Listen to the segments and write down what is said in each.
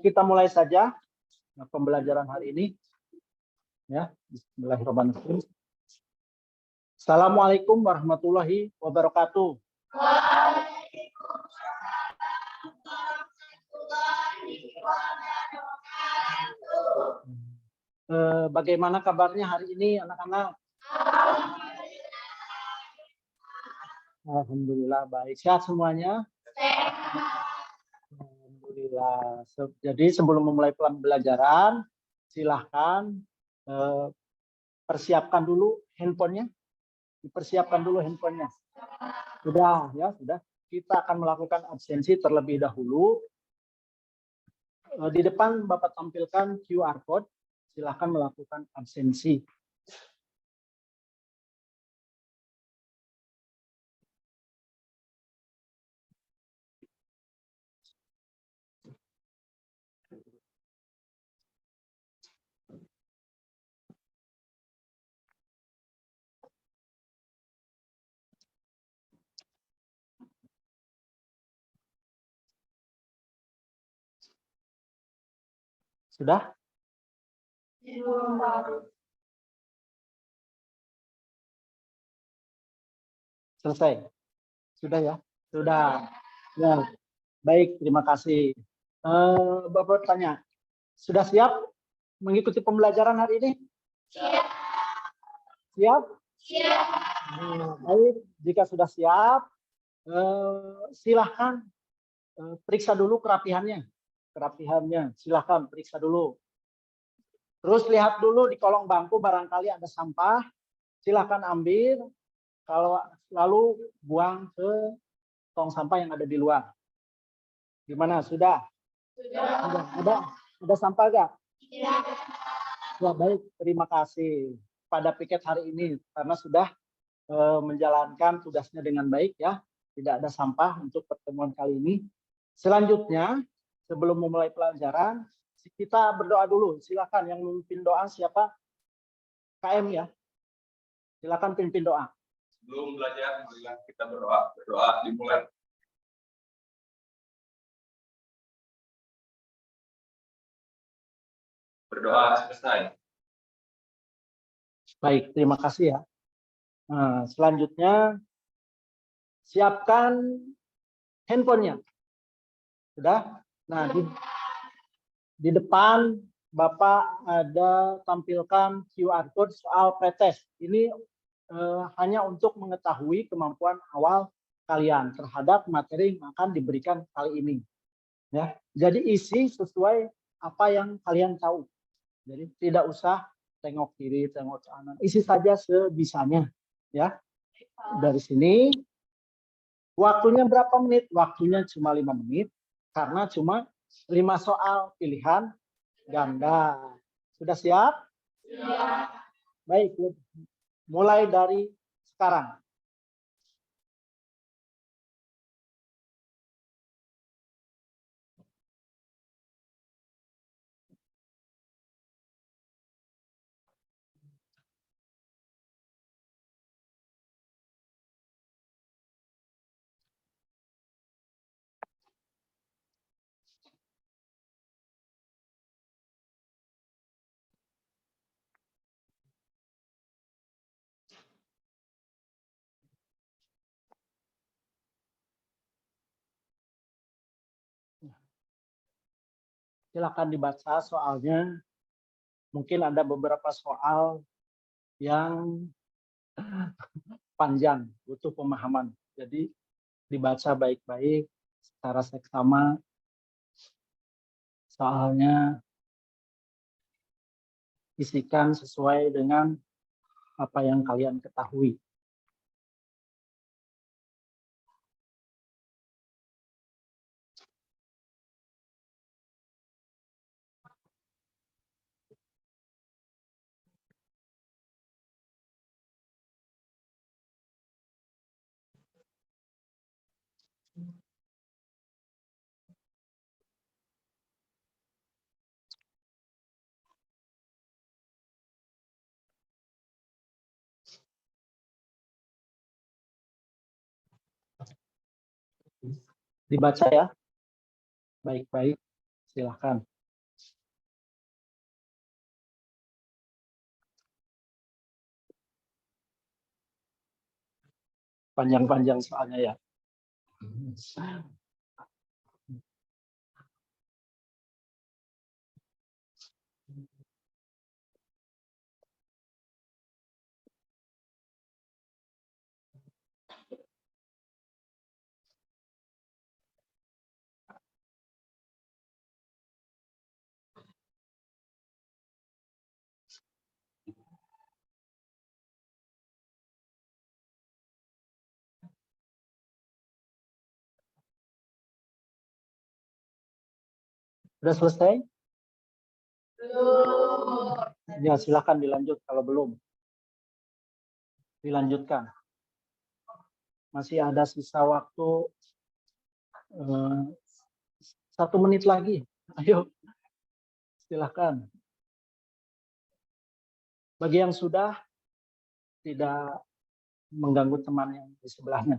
Kita mulai saja pembelajaran hari ini. Ya, Bismillahirrahmanirrahim. Assalamualaikum warahmatullahi wabarakatuh. Bagaimana kabarnya hari ini, anak-anak? Alhamdulillah baik. Sehat semuanya? Alhamdulillah. Jadi sebelum memulai pembelajaran, silahkan persiapkan dulu handphonenya. Dipersiapkan dulu handphonenya. Sudah, ya sudah. Kita akan melakukan absensi terlebih dahulu. Di depan Bapak tampilkan QR code. Silahkan melakukan absensi. Sudah? Selesai? Sudah ya? Sudah. Ya. Baik, terima kasih. Bapak tanya, sudah siap mengikuti pembelajaran hari ini? Siap. Siap? Siap. Baik, jika sudah siap, silahkan periksa dulu kerapihannya. Silahkan periksa dulu. Terus lihat dulu di kolong bangku barangkali ada sampah, silahkan ambil. Kalau lalu buang ke tong sampah yang ada di luar. Gimana? Sudah? Sudah. Ada sampah nggak? Tidak. Ya, baik, terima kasih pada piket hari ini karena sudah menjalankan tugasnya dengan baik ya. Tidak ada sampah untuk pertemuan kali ini. Selanjutnya, sebelum memulai pelajaran, kita berdoa dulu. Silakan yang memimpin doa siapa? KM ya. Silakan pimpin doa. Sebelum belajar, marilah kita berdoa. Berdoa dimulai. Berdoa selesai. Baik, terima kasih ya. Nah, selanjutnya siapkan handphonenya. Sudah? Nah, di depan Bapak ada tampilkan QR code soal pretest. Ini hanya untuk mengetahui kemampuan awal kalian terhadap materi yang akan diberikan kali ini. Ya, jadi isi sesuai apa yang kalian tahu. Jadi tidak usah tengok kiri, tengok kanan. Isi saja sebisanya. Ya, dari sini waktunya berapa menit? Waktunya cuma 5 menit karena cuma 5 soal pilihan ganda. Sudah siap? Siap. Baik, mulai dari sekarang. Silakan dibaca soalnya. Mungkin ada beberapa soal yang panjang, butuh pemahaman. Jadi dibaca baik-baik secara seksama. Soalnya isikan sesuai dengan apa yang kalian ketahui. Dibaca ya, baik-baik. Silahkan. Panjang-panjang soalnya ya. Sudah selesai? Ya, silakan dilanjut kalau belum. Dilanjutkan. Masih ada sisa waktu 1 menit lagi. Ayo, silakan. Bagi yang sudah, tidak mengganggu teman yang di sebelahnya.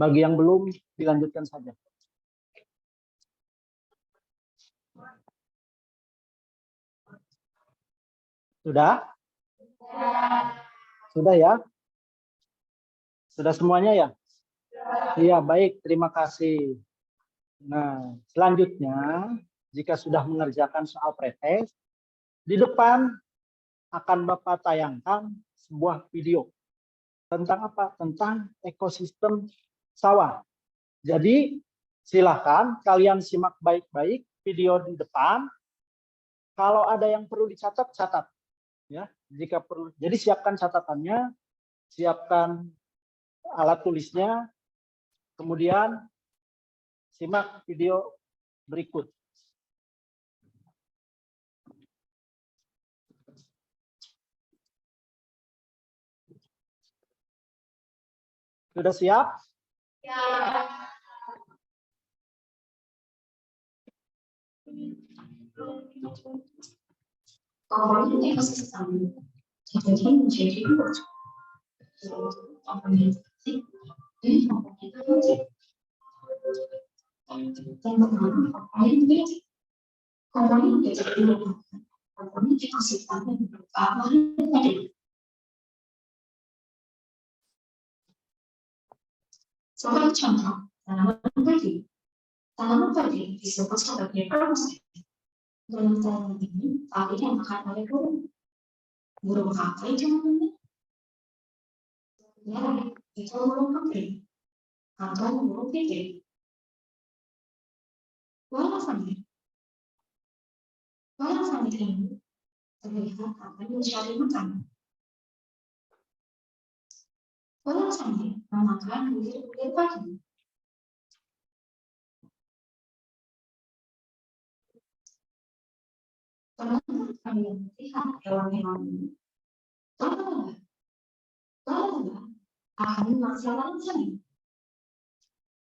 Bagi yang belum, dilanjutkan saja. Sudah? Sudah ya? Sudah semuanya ya? Iya, baik. Terima kasih. Nah, selanjutnya, jika sudah mengerjakan soal pretest, di depan akan Bapak tayangkan sebuah video. Tentang apa? Tentang ekosistem sawah. Jadi, silakan kalian simak baik-baik video di depan. Kalau ada yang perlu dicatat, catat. Ya, jika perlu. Jadi siapkan catatannya, siapkan alat tulisnya, kemudian simak video berikut. Sudah siap? Ya. Komponen ekosistem dibagi menjadi 2, yaitu komponen fisik dan komponen teknologi. Dan komponen fisik. Komponen fisik merupakan komponen ekosistem yang berupa bahan tadi. Sebagai contoh, tanaman padi disebut sebagai produsen. Dalam tanaman ini, padi yang makan oleh burung. Burung apa itu namanya? Ya, itu burung putri atau burung pipit. Walau sambil ini terlihat akan mencari makan. Walau sambil memakan bulir-bulir padi. Pernah kalian melihat hewan-hewan ini? Lalu akan melaksanakan seni.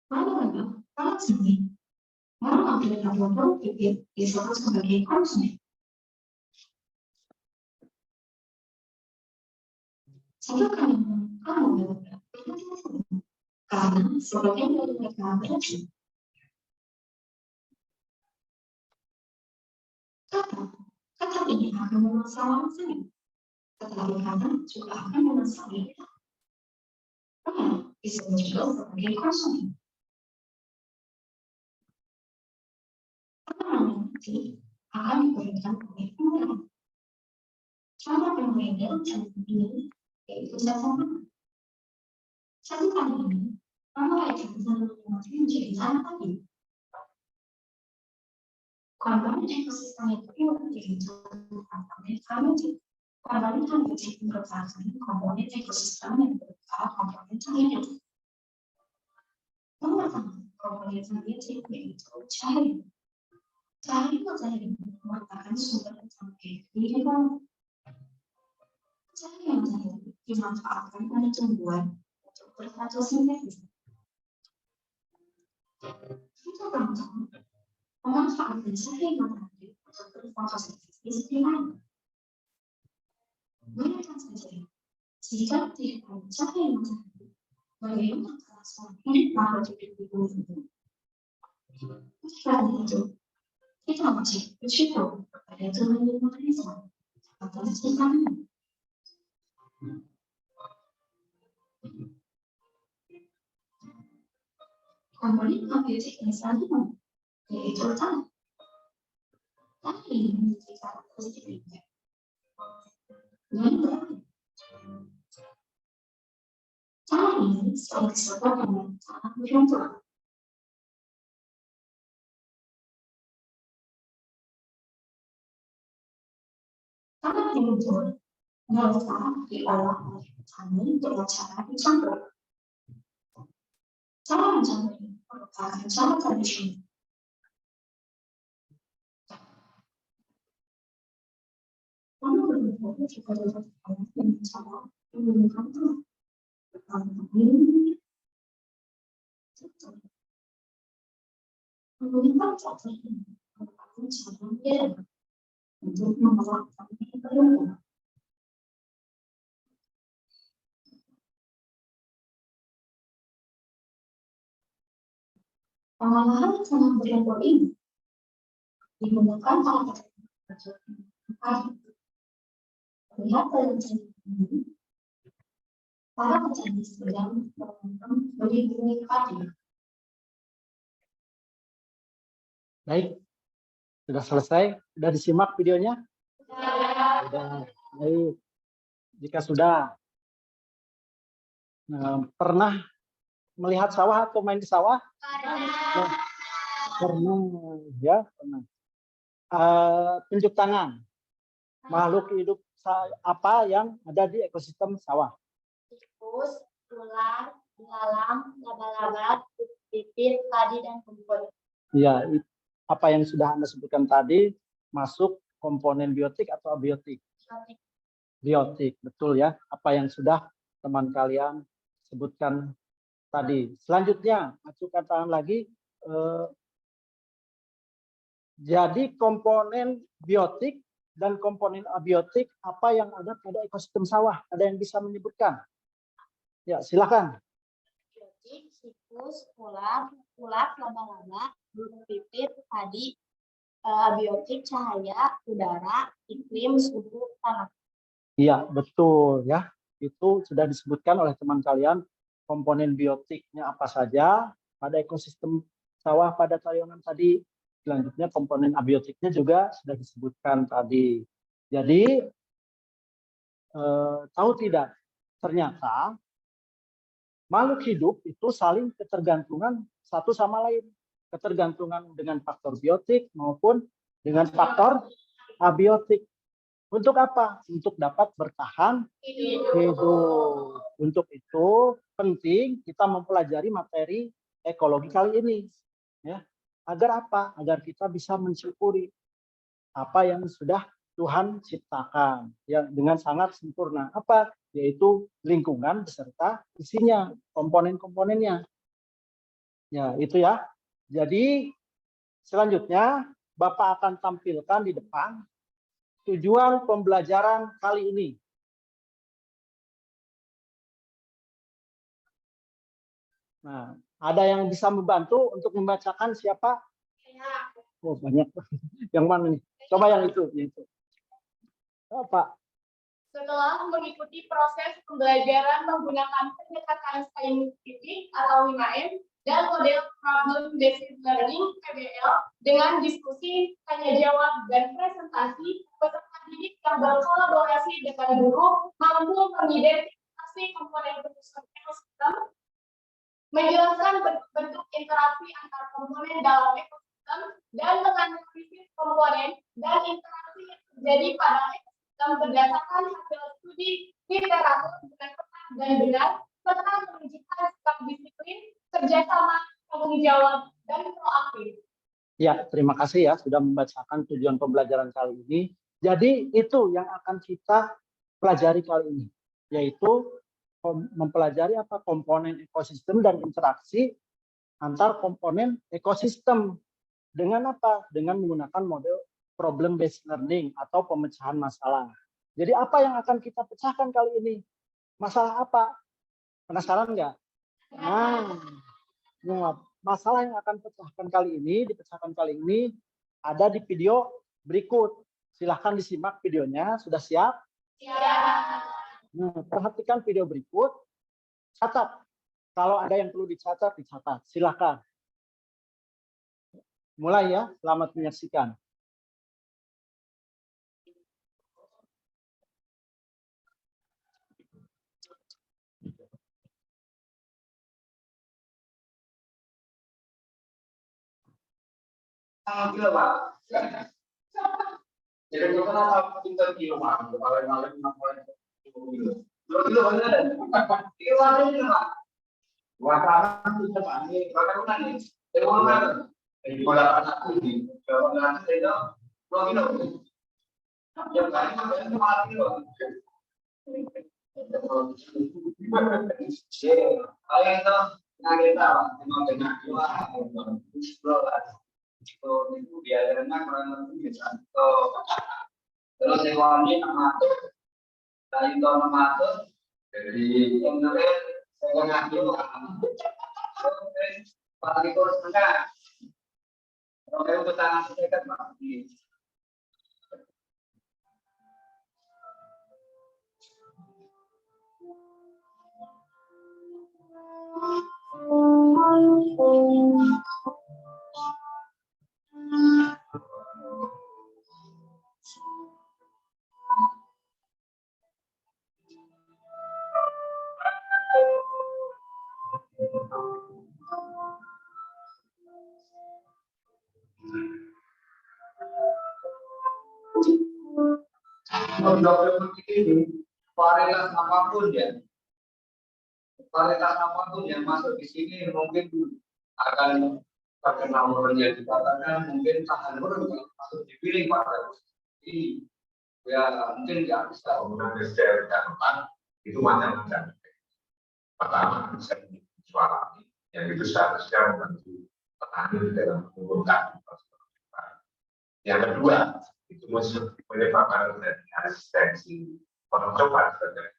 Lalu kalau seni, mau ambil burung pipit disebut sebagai konsumen. Jika kamu benar-benar karena sebagian dari mereka berhasil. Kata ini akan memasalahkan saya. Tetapi kata juga akan memasalahkan kita. Disebut juga sebagai konsumen. Pertanyaan nanti akan diberikan oleh pemodal. Cara pemodal ini yaitu catatan. Catatan ini memulaikan tanaman menjadi tanaman. Komponen ekosistem itu yaitu komponen fenotik. Komponen fenotik merupakan komponen ekosistem yang berupa komponen cahaya. Nomor 1, komponen fenotik yaitu cahaya. Cahaya matahari merupakan sumber energi kehidupan. Cahaya matahari dimanfaatkan oleh tumbuhan untuk berfotosintesis. Kita contoh memanfaatkan cahaya matahari untuk berfotosintesis di lain. Bayangkan saja, jika tidak ada cahaya matahari, bagaimana kelangsungan hidup makhluk hidup di bumi ini? Karena itu, Kita wajib bersyukur kepada Tuhan Yang Maha Esa atas ciptaannya. Komponen abiotik yang selanjutnya yaitu tanah. Tanah ini memiliki karakteristik yang berbeda. Tanah ini sering disebut dengan tanah beruntung. Tanah beruntung biasa diolah oleh petani dengan cara dicampur. Cara mencampur ini merupakan cara tradisional. Tanah beruntung juga dilakukan dengan cara menggunakan tanah. Menggunakan cara ini merupakan cara modern untuk mengolah tanah beruntung. Pengolahan tanah beruntung ini digunakan para petani. Melihat dalam cerita ini, para petani sedang menanam benih-benih padi. Baik, sudah selesai, sudah disimak videonya? Sudah. Baik, jika sudah pernah melihat sawah atau main di sawah? Pernah, ya pernah. Tunjuk tangan. Makhluk hidup apa yang ada di ekosistem sawah? Tikus, ular, belalang, laba-laba, pipit, padi, dan rumput. Ya, apa yang sudah Anda sebutkan tadi masuk komponen biotik atau abiotik? Biotik, betul ya. Apa yang sudah teman kalian sebutkan tadi. Selanjutnya, masukkan tangan lagi. Jadi komponen biotik dan komponen abiotik apa yang ada pada ekosistem sawah? Ada yang bisa menyebutkan? Ya, silakan. Biotik, tikus, ular, laba-laba, pipit, padi, abiotik, cahaya, udara, iklim, suhu, tanah. Iya, betul ya. Itu sudah disebutkan oleh teman kalian. Komponen biotiknya apa saja pada ekosistem sawah pada tayangan tadi. Selanjutnya komponen abiotiknya juga sudah disebutkan tadi. Jadi tahu tidak? Ternyata makhluk hidup itu saling ketergantungan satu sama lain. Ketergantungan dengan faktor biotik maupun dengan faktor abiotik. Untuk apa? Untuk dapat bertahan hidup. Untuk itu penting kita mempelajari materi ekologi kali ini. Ya. Agar apa? Agar kita bisa mensyukuri apa yang sudah Tuhan ciptakan yang dengan sangat sempurna. Apa? Yaitu lingkungan beserta isinya, komponen-komponennya. Ya, itu ya. Jadi selanjutnya Bapak akan tampilkan di depan tujuan pembelajaran kali ini. Nah, ada yang bisa membantu untuk membacakan siapa? Oh, banyak. Yang mana nih? Coba yang itu. Oh, Pak. Setelah mengikuti proses pembelajaran menggunakan pendekatan saintifik atau 5M dan model problem based learning (PBL) dengan diskusi, tanya jawab, dan presentasi, peserta didik yang berkolaborasi dengan guru mampu mengidentifikasi komponen ekosistem, menjelaskan bentuk interaksi antar komponen dalam ekosistem, dan menganalisis komponen dan interaksi yang terjadi pada ekosistem berdasarkan hasil studi literatur dengan tepat dan benar, serta menunjukkan sikap disiplin, kerjasama, tanggung jawab, dan proaktif. Ya, terima kasih ya sudah membacakan tujuan pembelajaran kali ini. Jadi itu yang akan kita pelajari kali ini, yaitu mempelajari apa komponen ekosistem dan interaksi antar komponen ekosistem dengan apa? Dengan menggunakan model problem based learning atau pemecahan masalah. Jadi apa yang akan kita pecahkan kali ini? Masalah apa? Penasaran nggak? Nah, masalah yang akan dipecahkan kali ini ada di video berikut. Silahkan disimak videonya. Sudah siap? Nah, perhatikan video berikut. Catat. Kalau ada yang perlu dicatat, dicatat. Silahkan. Mulai ya. Selamat menyaksikan. Gila, Pak. Jadi kenapa kita kilo Pak? Malam-malam ngapain? Kilo bener. Kilo bener, Pak. Wataran kita Pak ini bagaimana nih? Bagaimana? Ini pola anak ini. Kalau nanti saya kilo. Yang lain itu mati loh. Ayo itu ngageta, memang benar juga. Itu biayanya kurang lebih satu. Terus sewanya nama dari tahun nama jadi internet saya ngambil paling kurang setengah. Kalau untuk tangan saya kan masih. Dokter ini varietas apapun ya, varietas apapun yang masuk di sini mungkin akan terkena umurnya dikatakan mungkin tahan urut masuk dipilih pada ini ya mungkin nggak bisa menggunakan steril dan itu macam-macam. Pertama suara yang itu seharusnya membantu petani dalam mengurungkan. Yang kedua itu menyebabkan resistensi pencoba terhadap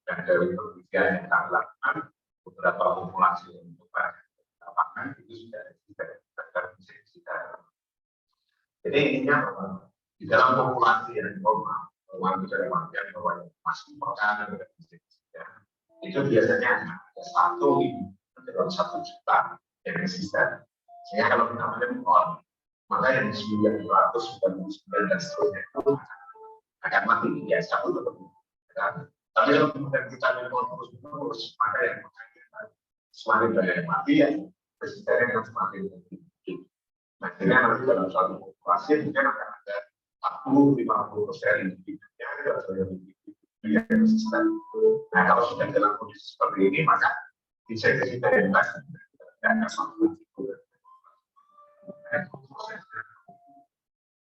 dan dari penelitian yang kami lakukan beberapa populasi untuk lapangan itu sudah terhadap jadi intinya di dalam populasi yang normal uang bisa dimakan bahwa masih makan itu biasanya ada 1 dalam 1 juta yang resisten. Sehingga kalau kita melihat maka yang 999 dan seterusnya itu akan mati biasa untuk tapi kalau kemudian kita memang terus maka yang semakin banyak yang mati ya resistennya akan semakin tinggi. Nah, sehingga nanti dalam suatu populasi mungkin akan ada 40-50% individunya yang resisten. Nah, kalau sudah dalam kondisi seperti ini maka inseksi dari dan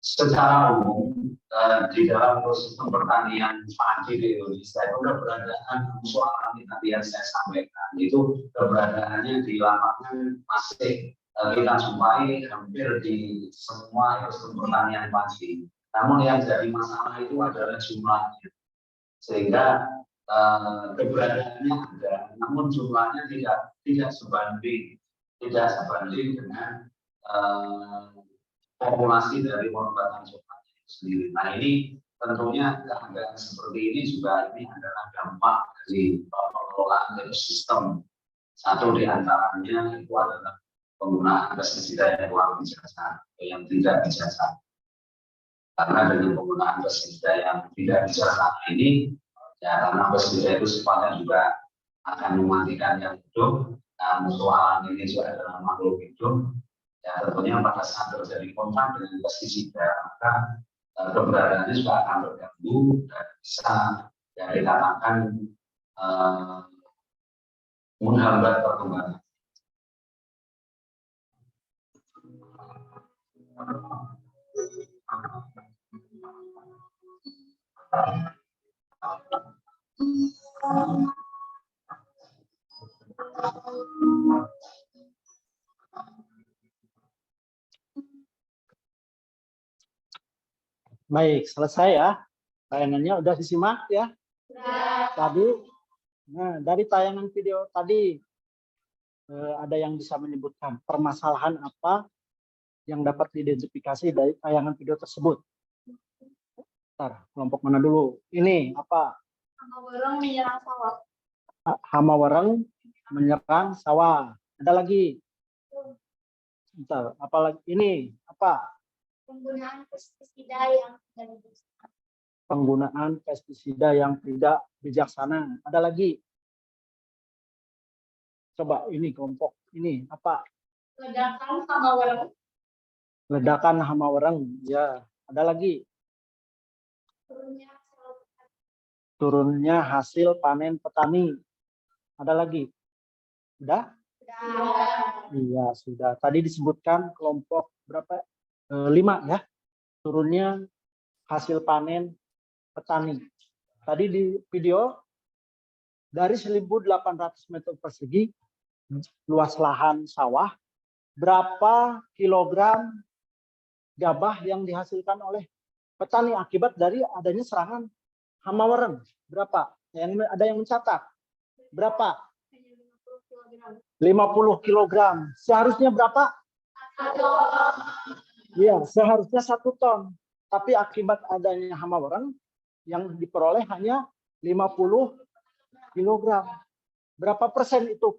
secara umum di dalam ekosistem pertanian padi di Indonesia itu keberadaan soal tadi yang saya sampaikan itu keberadaannya di lapangan masih kita jumpai hampir di semua ekosistem pertanian padi. Namun yang jadi masalah itu adalah jumlahnya, sehingga keberadaannya ada, namun jumlahnya tidak sebanding dengan populasi dari pengobatan coklat itu sendiri. Nah ini tentunya keadaan seperti ini juga ini adalah dampak dari pengelolaan ekosistem. Satu di antaranya itu adalah penggunaan pestisida yang luar biasa yang tidak bijaksana. Karena dengan penggunaan pestisida yang tidak bijaksana ini, ya karena pestisida itu sifatnya juga akan mematikan yang hidup. Nah, musuh ini juga adalah makhluk hidup. Ya, tentunya pada saat terjadi kontak dengan pestisida, maka keberadaannya juga akan terganggu dan bisa ya, dikatakan menghambat perkembangan. Baik, selesai ya. Tayangannya udah disimak ya. Tadi, nah dari tayangan video tadi ada yang bisa menyebutkan permasalahan apa yang dapat diidentifikasi dari tayangan video tersebut. Bentar, kelompok mana dulu? Ini apa? Hama wereng menyerang sawah. Hama wereng menyerang sawah. Ada lagi? Bentar, apa lagi? Ini apa? Penggunaan pestisida yang tidak bijaksana. Penggunaan pestisida yang tidak bijaksana. Ada lagi? Coba ini kelompok ini apa? Ledakan hama wereng. Ledakan hama wereng. Ya, ada lagi? Turunnya hasil panen petani. Ada lagi? Sudah? Iya, sudah. Tadi disebutkan kelompok berapa? 5 ya. Turunnya hasil panen petani. Tadi di video dari 1.800 meter persegi luas lahan sawah, berapa kilogram gabah yang dihasilkan oleh petani akibat dari adanya serangan hama wereng? Berapa? Ada yang mencatat? Berapa? 50 kilogram. Seharusnya berapa? Iya, seharusnya 1 ton. Tapi akibat adanya hama wereng yang diperoleh hanya 50 kilogram. Berapa persen itu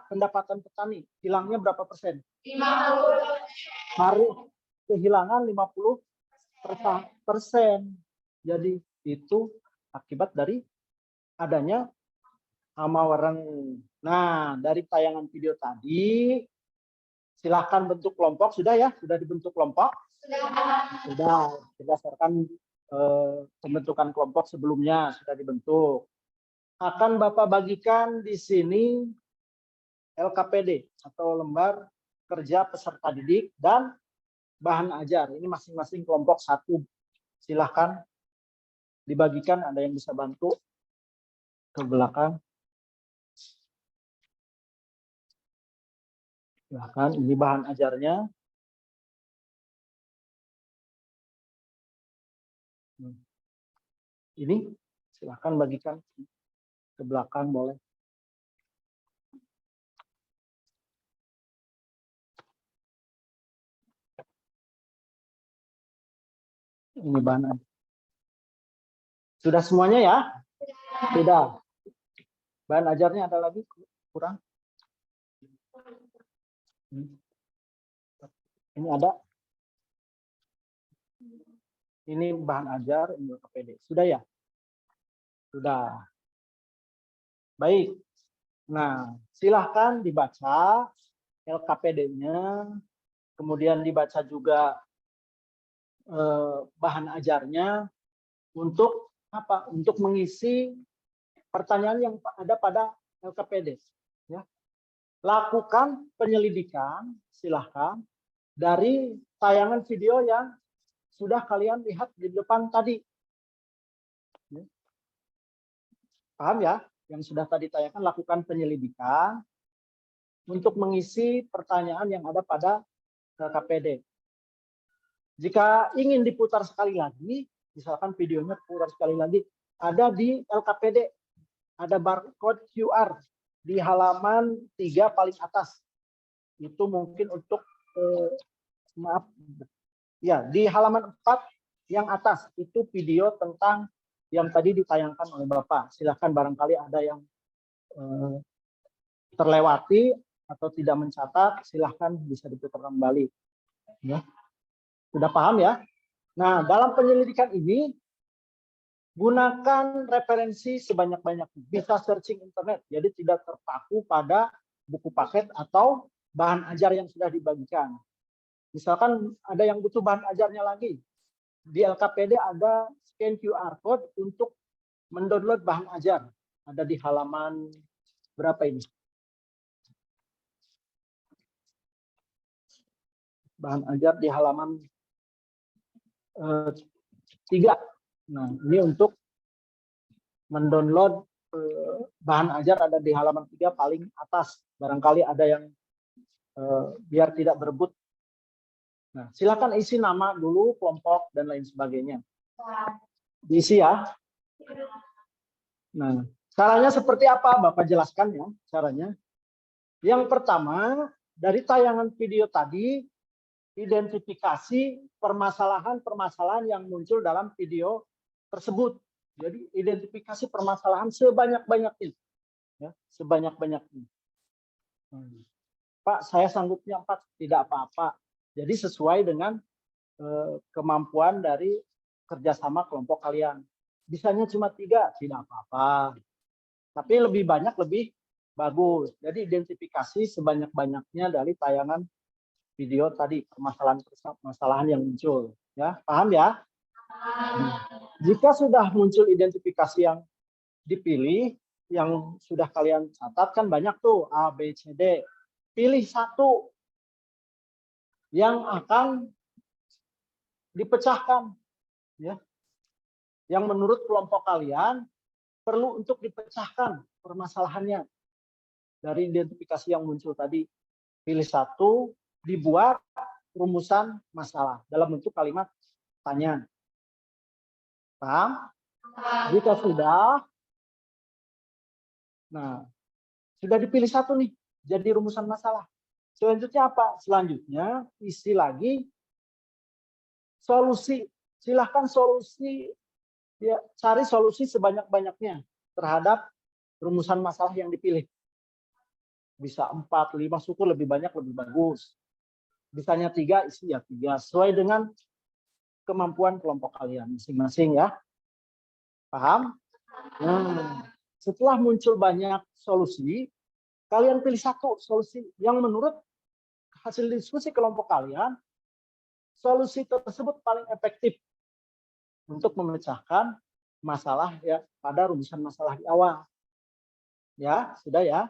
pendapatan petani? Hilangnya berapa persen? 50. Harus kehilangan 50%. Jadi itu akibat dari adanya hama wereng. Nah, dari tayangan video tadi, silahkan bentuk kelompok. Sudah ya? Sudah dibentuk kelompok? Sudah. Berdasarkan pembentukan kelompok sebelumnya sudah dibentuk. Akan Bapak bagikan di sini LKPD atau lembar kerja peserta didik dan bahan ajar. Ini masing-masing kelompok 1. Silahkan dibagikan. Ada yang bisa bantu ke belakang. Silahkan, ini bahan ajarnya. Ini silahkan bagikan ke belakang boleh. Ini bahan ajar. Sudah semuanya ya? Sudah. Bahan ajarnya ada lagi kurang? Ini ada. Ini bahan ajar, ini LKPD. Sudah ya? Sudah. Baik. Nah, silahkan dibaca LKPD-nya, kemudian dibaca juga bahan ajarnya untuk apa? Untuk mengisi pertanyaan yang ada pada LKPD. Ya. Lakukan penyelidikan, silahkan, dari tayangan video yang sudah kalian lihat di depan tadi. Paham ya? Yang sudah tadi tayangkan, lakukan penyelidikan untuk mengisi pertanyaan yang ada pada LKPD. Jika ingin diputar sekali lagi, misalkan videonya putar sekali lagi, ada di LKPD, ada barcode QR di halaman 3 paling atas. Itu mungkin untuk maaf ya, di halaman 4 yang atas itu video tentang yang tadi ditayangkan oleh Bapak. Silahkan, barangkali ada yang terlewati atau tidak mencatat, silahkan bisa diputar kembali. Ya. Sudah paham ya? Nah, dalam penyelidikan ini gunakan referensi sebanyak-banyaknya. Bisa searching internet, jadi tidak terpaku pada buku paket atau bahan ajar yang sudah dibagikan. Misalkan ada yang butuh bahan ajarnya lagi, di LKPD ada scan QR code untuk mendownload bahan ajar. Ada di halaman berapa ini? Bahan ajar di halaman 3. Nah, ini untuk mendownload bahan ajar ada di halaman 3 paling atas. Barangkali ada yang biar tidak berebut. Nah, silakan isi nama dulu, kelompok, dan lain sebagainya. Diisi ya. Nah, caranya seperti apa? Bapak jelaskan ya caranya. Yang pertama, dari tayangan video tadi, identifikasi permasalahan-permasalahan yang muncul dalam video tersebut. Jadi identifikasi permasalahan sebanyak-banyaknya, ya, sebanyak-banyaknya. Pak, saya sanggupnya 4, tidak apa-apa. Jadi sesuai dengan kemampuan dari kerjasama kelompok kalian. Bisanya cuma 3, tidak apa-apa. Tapi lebih banyak lebih bagus. Jadi identifikasi sebanyak-banyaknya dari tayangan video tadi, permasalahan yang muncul. Ya, paham ya? Jika sudah muncul identifikasi yang dipilih, yang sudah kalian catat kan banyak tuh, A, B, C, D. Pilih satu yang akan dipecahkan, ya, yang menurut kelompok kalian perlu untuk dipecahkan permasalahannya dari identifikasi yang muncul tadi. Pilih satu, dibuat rumusan masalah dalam bentuk kalimat tanya. Paham? Jika sudah, nah, sudah dipilih satu nih jadi rumusan masalah. Selanjutnya apa? Selanjutnya isi lagi solusi. Silahkan solusi, ya, cari solusi sebanyak-banyaknya terhadap rumusan masalah yang dipilih. Bisa 4, 5, syukur lebih banyak lebih bagus. Bisanya 3, isi ya 3. Sesuai dengan kemampuan kelompok kalian masing-masing, ya. Paham? Nah, setelah muncul banyak solusi, kalian pilih satu solusi yang menurut hasil diskusi kelompok kalian, solusi tersebut paling efektif untuk memecahkan masalah, ya, pada rumusan masalah di awal. Ya, sudah ya.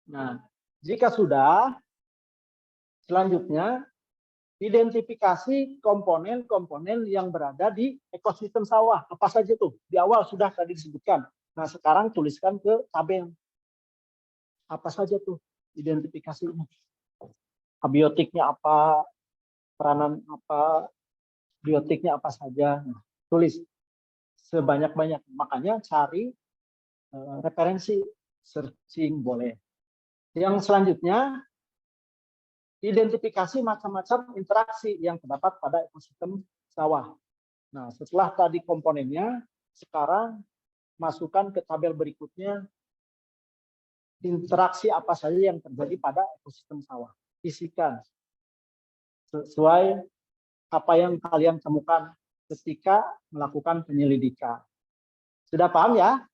Nah, jika sudah, selanjutnya identifikasi komponen-komponen yang berada di ekosistem sawah. Apa saja tuh? Di awal sudah tadi disebutkan. Nah, sekarang tuliskan ke tabel. Apa saja tuh identifikasinya? Abiotiknya apa? Peranan apa? Biotiknya apa saja? Nah, tulis sebanyak-banyak. Makanya cari referensi, searching boleh. Yang selanjutnya, identifikasi macam-macam interaksi yang terdapat pada ekosistem sawah. Nah, setelah tadi komponennya, sekarang masukkan ke tabel berikutnya interaksi apa saja yang terjadi pada ekosistem sawah. Isikan sesuai apa yang kalian temukan ketika melakukan penyelidikan. Sudah paham ya?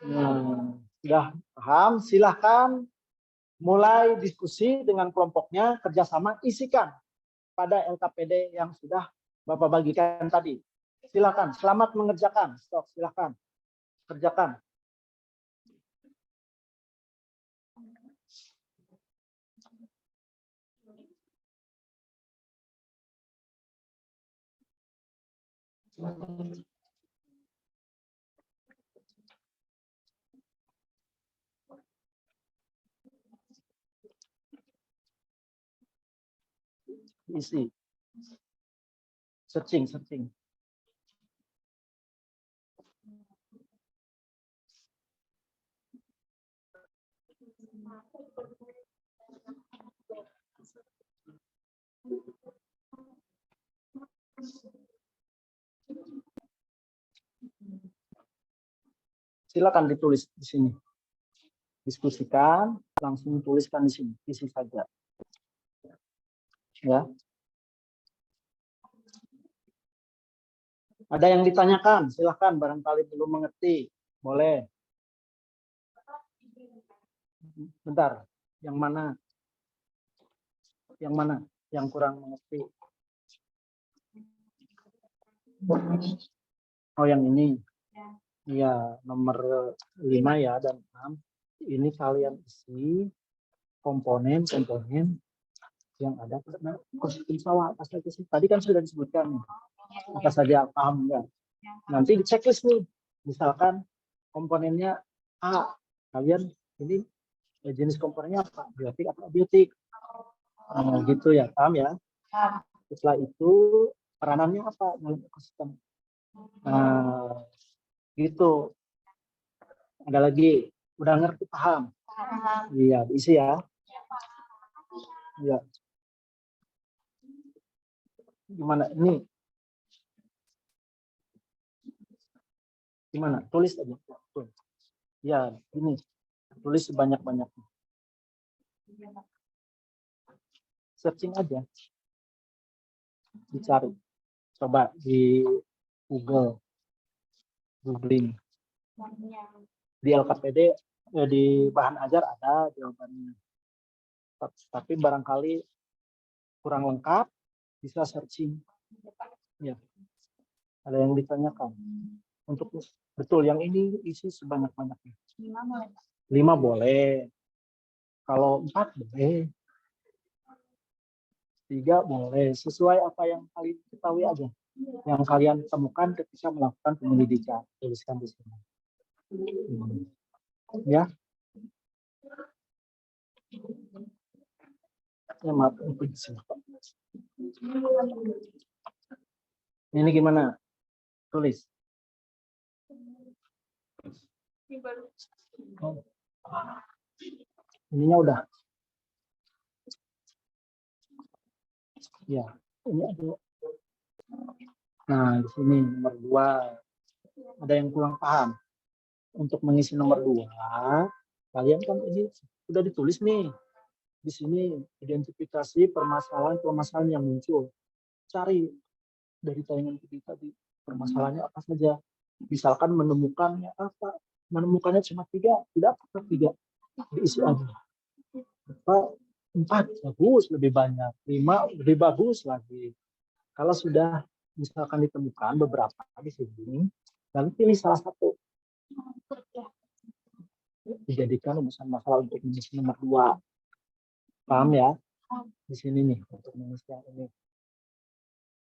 Nah, sudah paham, silahkan mulai diskusi dengan kelompoknya, kerjasama, isikan pada LKPD yang sudah Bapak bagikan tadi. Silakan, selamat mengerjakan. Stop, silakan, kerjakan. Isi. Searching. Silakan ditulis di sini. Diskusikan, langsung tuliskan di sini, isi saja. Ya. Ada yang ditanyakan, silakan, barangkali belum mengerti, boleh. Bentar, yang mana? Yang mana? Yang kurang mengerti? Oh, yang ini. Iya, nomor 5 ya dan 6. Ini kalian isi komponen-komponen yang ada pada ekosistem sawah. Apa saja sih? Tadi kan sudah disebutkan. Apa saja, paham enggak? Nanti di checklist nih. Misalkan komponennya A, kalian ini jenis komponennya apa? Biotik apa biotik? Gitu ya, paham ya? Setelah itu peranannya apa dalam ekosistem? Gitu. Ada lagi, udah ngerti, paham? Iya, diisi ya. Iya. Gimana? Ini gimana? Tulis aja. Tuh. Ya, ini tulis sebanyak-banyaknya. Searching aja, dicari. Coba di Google, googling. Di LKPD, di bahan ajar ada jawabannya. Tapi barangkali kurang lengkap, bisa searching. Ya, ada yang ditanyakan. Untuk betul yang ini isi sebanyak-banyaknya. 5 boleh. Kalau 4 boleh. 3 boleh. Sesuai apa yang kalian ketahui aja. Yang kalian temukan ketika melakukan penyelidikan. Tuliskan di sini. Ya. Ya, maaf. Ini gimana? Tulis. Oh. Ininya udah. Ya, ini ada. Nah, di sini nomor 2. Ada yang kurang paham. Untuk mengisi nomor 2, kalian kan ini sudah ditulis nih. Di sini identifikasi permasalahan yang muncul. Cari dari tayangan kita di permasalahannya apa saja. Misalkan menemukannya apa? Menemukannya cuma 3, tidak apa 3. Diisi aja. 4 bagus, lebih banyak. 5 lebih bagus lagi. Kalau sudah misalkan ditemukan beberapa di sini, lalu pilih salah satu. Dijadikan rumusan masalah untuk mengisi nomor 2. Paham ya? Di sini nih untuk mengisi yang ini.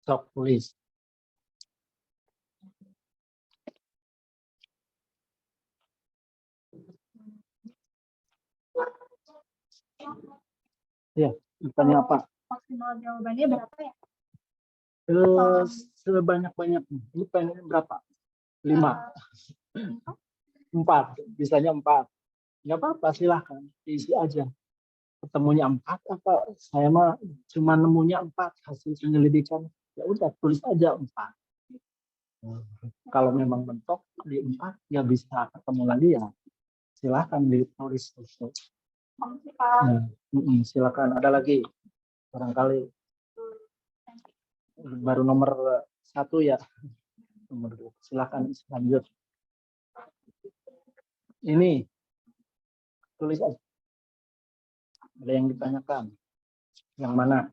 Sok tulis. Ya, bertanya apa? Maksimal jawabannya berapa ya? Sebanyak-banyaknya. Ini pengen berapa? 5. 4. Bisanya 4. Nggak apa-apa, silahkan. Isi aja. Ketemunya 4 apa? Saya mah cuma nemunya 4 hasil penyelidikan. Ya udah, tulis aja 4. Kalau memang mentok di 4 nggak bisa ketemu lagi ya silahkan ditulis. Silakan. Ada lagi barangkali baru nomor 1 ya. Nomor 2. Silakan lanjut. Ini tulis aja. Ada yang ditanyakan. Yang mana?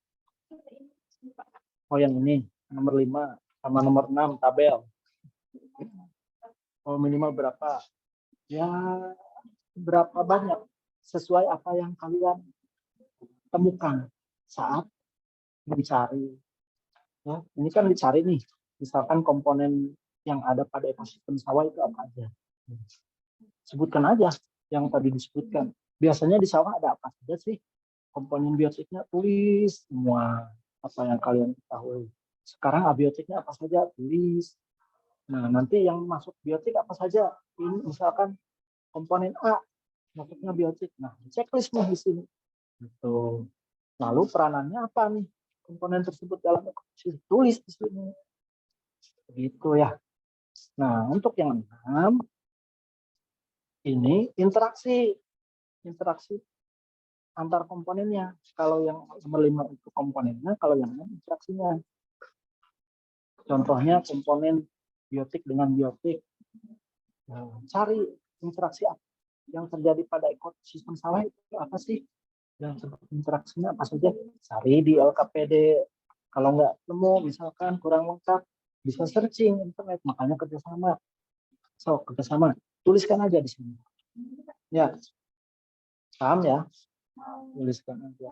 Oh, yang ini nomor 5 sama nomor 6 tabel. Oh, minimal berapa? Ya, berapa banyak sesuai apa yang kalian temukan saat mencari. Ya, ini kan dicari nih. Misalkan komponen yang ada pada ekosistem sawah itu apa aja. Sebutkan aja yang tadi disebutkan. Biasanya di sawah ada apa saja sih? Komponen biotiknya tulis semua apa yang kalian ketahui. Sekarang abiotiknya apa saja tulis. Nah, nanti yang masuk biotik apa saja? Ini misalkan komponen A masuknya biotik. Nah, checklist nih di sini. Gitu. Lalu peranannya apa nih? Komponen tersebut dalam ekosistem tulis di sini. Begitu ya. Nah, untuk yang 6 ini interaksi antar komponennya. Kalau yang nomor 5 itu komponennya, kalau yang 6 interaksinya. Contohnya komponen biotik dengan biotik. Nah, cari interaksi yang terjadi pada ekosistem sawah itu apa sih? Yang interaksinya apa saja? Cari di LKPD. Kalau nggak nemu, misalkan kurang lengkap, bisa searching internet. Makanya kerjasama. So, kerjasama. Tuliskan aja di sini. Ya, paham ya? Tuliskan aja.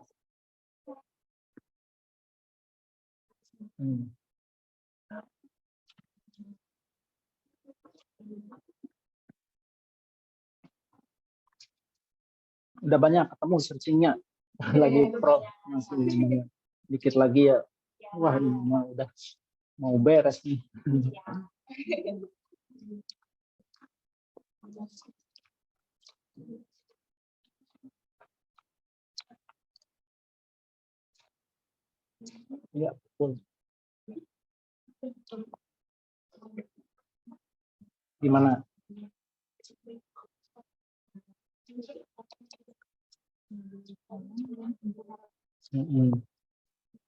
Udah banyak ketemu searchingnya. Lagi pro masih dikit lagi ya. Wah, ini udah mau beres nih. Ya, betul. Gimana?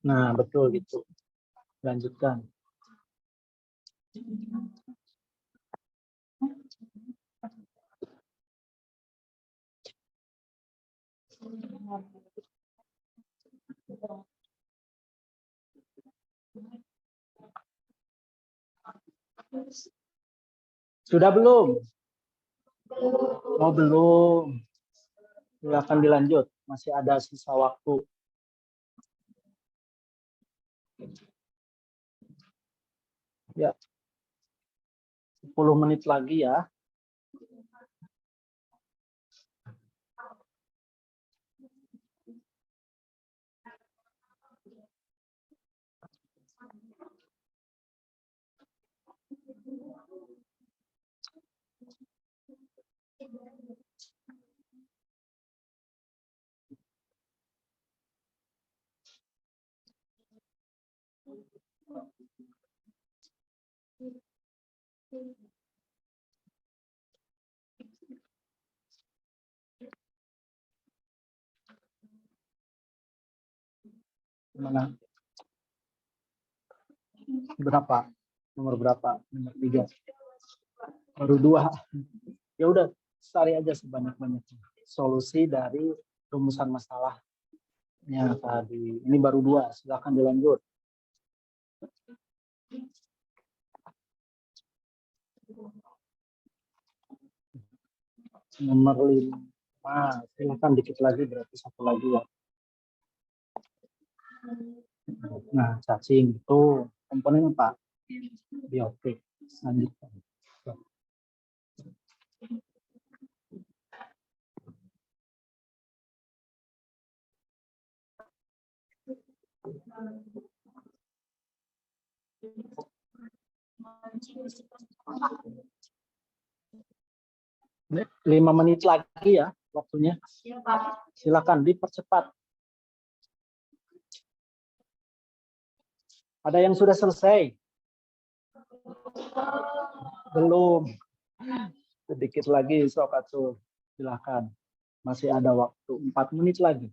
Nah, betul gitu. Lanjutkan. Sudah belum? Oh, belum. Silakan dilanjut. Masih ada sisa waktu. Ya. 10 menit lagi ya. Mana? Berapa? Nomor berapa? Nomor 3. Baru 2. Ya udah, cari aja sebanyak-banyaknya. Solusi dari rumusan masalahnya tadi. Ini baru 2. Silakan dilanjut. Nomor 5. Silakan dikit lagi, berarti 1 lagi ya. Nah, cacing itu komponen apa? Biotik. Lanjutkan. Ini 5 menit lagi ya waktunya. Silakan dipercepat. Ada yang sudah selesai? Belum. Sedikit lagi sok atuh. Silakan. Masih ada waktu 4 menit lagi.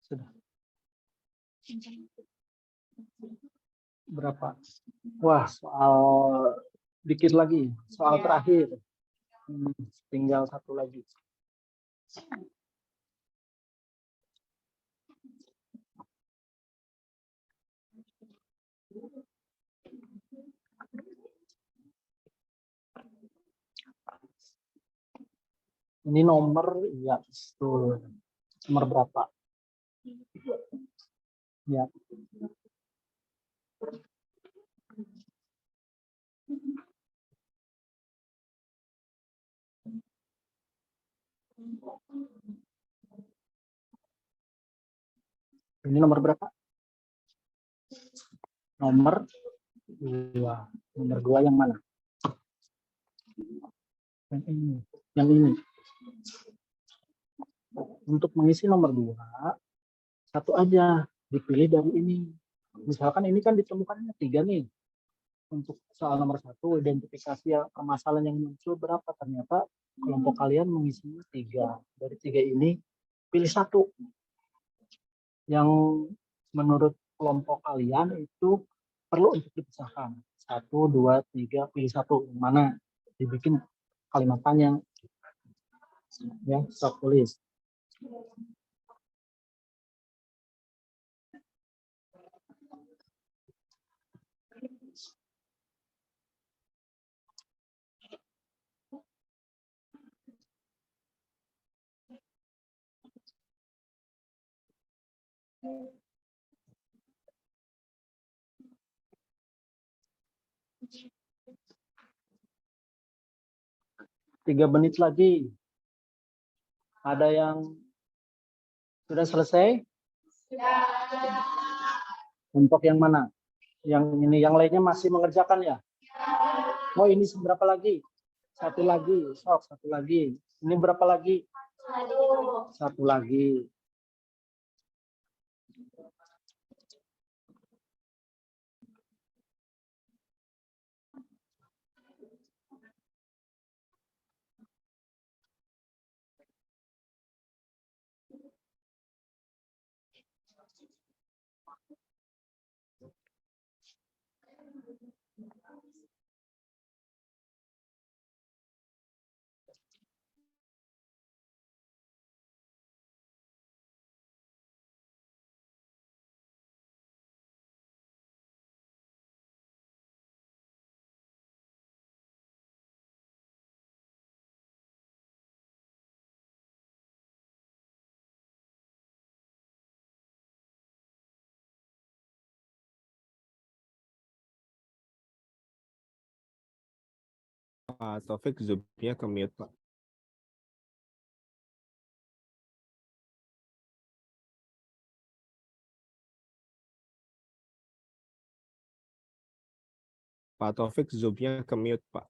Sudah. Berapa? Wah, soal dikit lagi. Soal terakhir. Tinggal 1 lagi. Ini nomor, ya, betul. Nomor berapa? Ya. Ini nomor berapa? Nomor 2. Nomor 2 yang mana? Yang ini. Yang ini. Untuk mengisi nomor 2, 1 aja. Dipilih dari ini. Misalkan ini kan ditemukannya 3 nih. Untuk soal nomor 1, identifikasi permasalahan yang muncul berapa. Ternyata kelompok kalian mengisinya 3. Dari 3 ini, pilih 1. Yang menurut kelompok kalian itu perlu untuk dipisahkan. 1, 2, 3, pilih 1. Yang mana? Dibikin kalimat panjang. Ya, sok tulis. Tiga menit lagi. Ada yang sudah selesai? Kelompok yang mana? Yang ini, yang lainnya masih mengerjakan ya? Oh, ini berapa lagi? Satu lagi, sok, satu lagi. Ini berapa lagi? Satu lagi. Pak Taufik Zoom-nya ke mute, Pak. Pak Taufik Zoom-nya ke mute, Pak.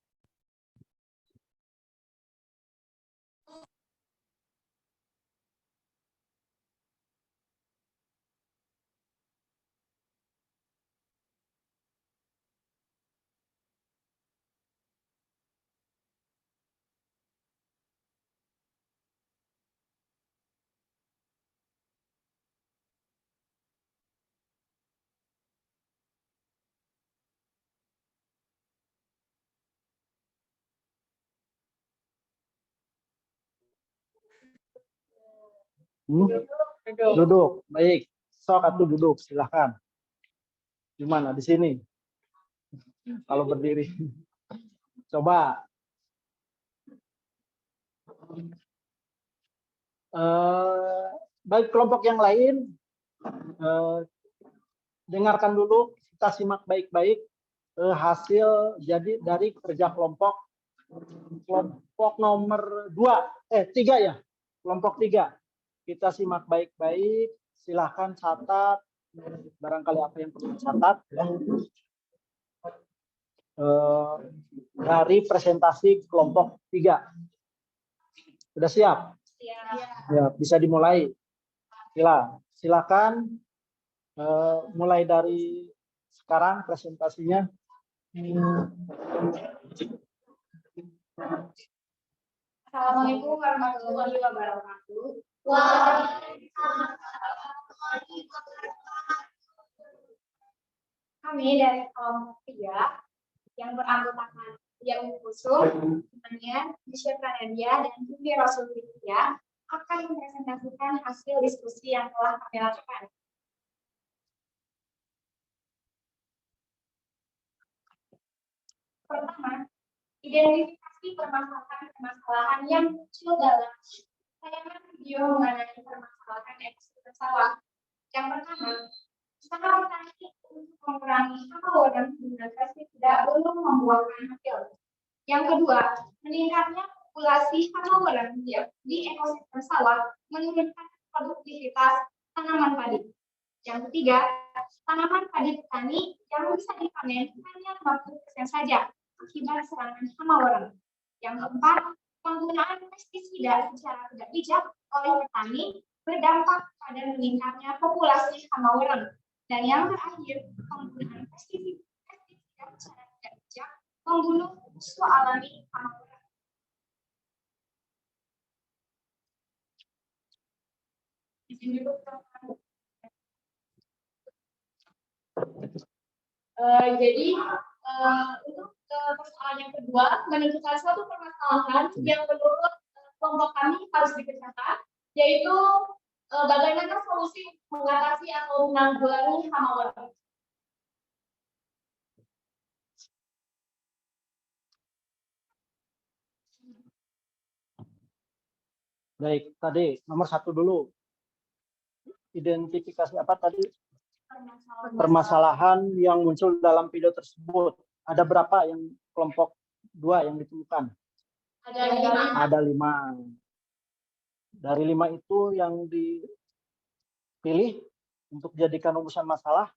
Duduk, baik. Sok atuh duduk, silahkan. Gimana di sini? Kalau berdiri, coba. Baik kelompok yang lain, dengarkan dulu, kita simak baik-baik hasil jadi dari kerja kelompok nomor 3 ya, kelompok 3. Kita simak baik-baik, silahkan catat, barangkali apa yang perlu dicatat ya. Dari presentasi kelompok 3. Sudah siap? Ya, bisa dimulai. Silakan mulai dari sekarang presentasinya. Assalamualaikum warahmatullahi wabarakatuh. Kami dari kelompok 3 yang beranggotakan Yaum Kusum, Mania, Misha Pranadia, dan Tuti Rasul Fitria akan mempresentasikan hasil diskusi yang telah kami lakukan. Pertama, identifikasi permasalahan yang muncul dalam tayangan video mengenai permasalahan ekosistem bersawah. Yang pertama, usaha petani untuk mengurangi hama waran guna pestisida belum membuahkan hasil. Yang kedua, meningkatnya populasi hama waran di ekosistem sawah menurunkan produktivitas tanaman padi. Yang ketiga, tanaman padi petani yang bisa dipanen hanya 50% saja akibat serangan hama waran. Yang keempat, penggunaan pestisida secara tidak bijak oleh petani berdampak pada meningkatnya populasi hama waran. Dan yang terakhir, penggunaan pestisida secara tidak bijak membunuh musuh alami hama waran. Jadi untuk persoalan yang kedua, menentukan suatu permasalahan yang menurut kelompok kami harus dipecahkan, yaitu bagaimana solusi mengatasi atau menanggulangi hama waran. Baik, tadi nomor 1 dulu. Identifikasi apa tadi? Permasalahan yang muncul dalam video tersebut. Ada berapa yang kelompok 2 yang ditemukan? Ada 5. Dari 5 itu yang dipilih untuk jadikan rumusan masalah.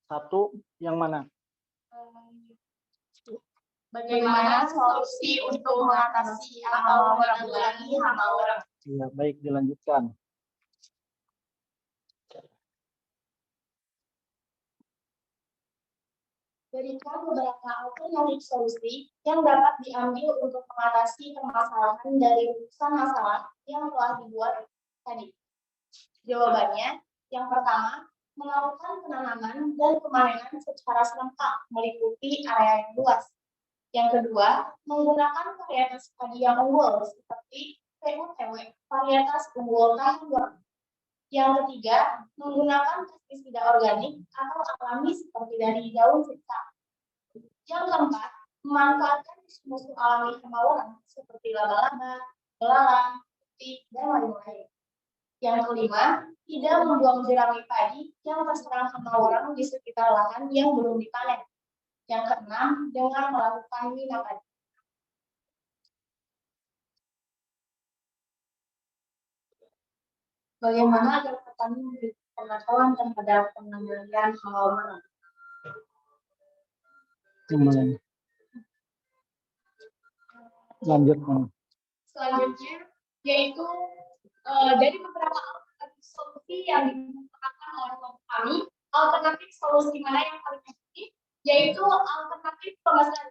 Satu, yang mana? Bagaimana solusi untuk mengatasi atau menanggulangi hama orang? Ya, baik, dilanjutkan. Berikan beberapa alternatif solusi yang dapat diambil untuk mengatasi permasalahan dari rumusan masalah yang telah dibuat tadi. Jawabannya, yang pertama, melakukan penanaman dan pemanenan secara serentak meliputi area yang luas. Yang kedua, menggunakan varietas padi yang unggul seperti PUTW, varietas unggul tahun. Yang ketiga, menggunakan pestisida organik atau alami seperti dari daun sirsa. Yang keempat, memanfaatkan musuh alami hama orang seperti laba-laba, belalang, putih, dan lain-lain. Yang kelima, tidak membuang jerami padi yang terserang hama orang di sekitar lahan yang belum dipanen. Yang keenam, dengan melakukan mina padi. Bagaimana agar petani memberi pengetahuan terhadap pengendalian hama orang? Lanjut. Selanjutnya, yaitu dari beberapa alternatif solusi yang dikemukakan oleh kelompok kami, alternatif solusi mana yang paling efektif, yaitu alternatif pemecahan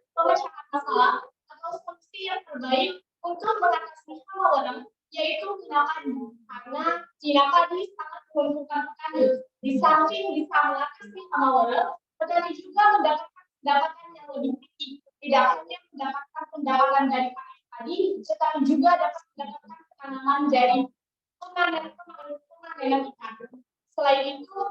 masalah atau solusi yang terbaik untuk mengatasi hama orang, yaitu mina padi. Karena mina padi sangat menguntungkan petani. Di samping bisa mengatasi hama orang, petani juga mendapatkan pendapatan yang lebih tinggi. Tidak hanya mendapatkan pendapatan dari panen padi, tetapi juga dapat mendapatkan penanaman dari pemanenan ikan. Selain itu,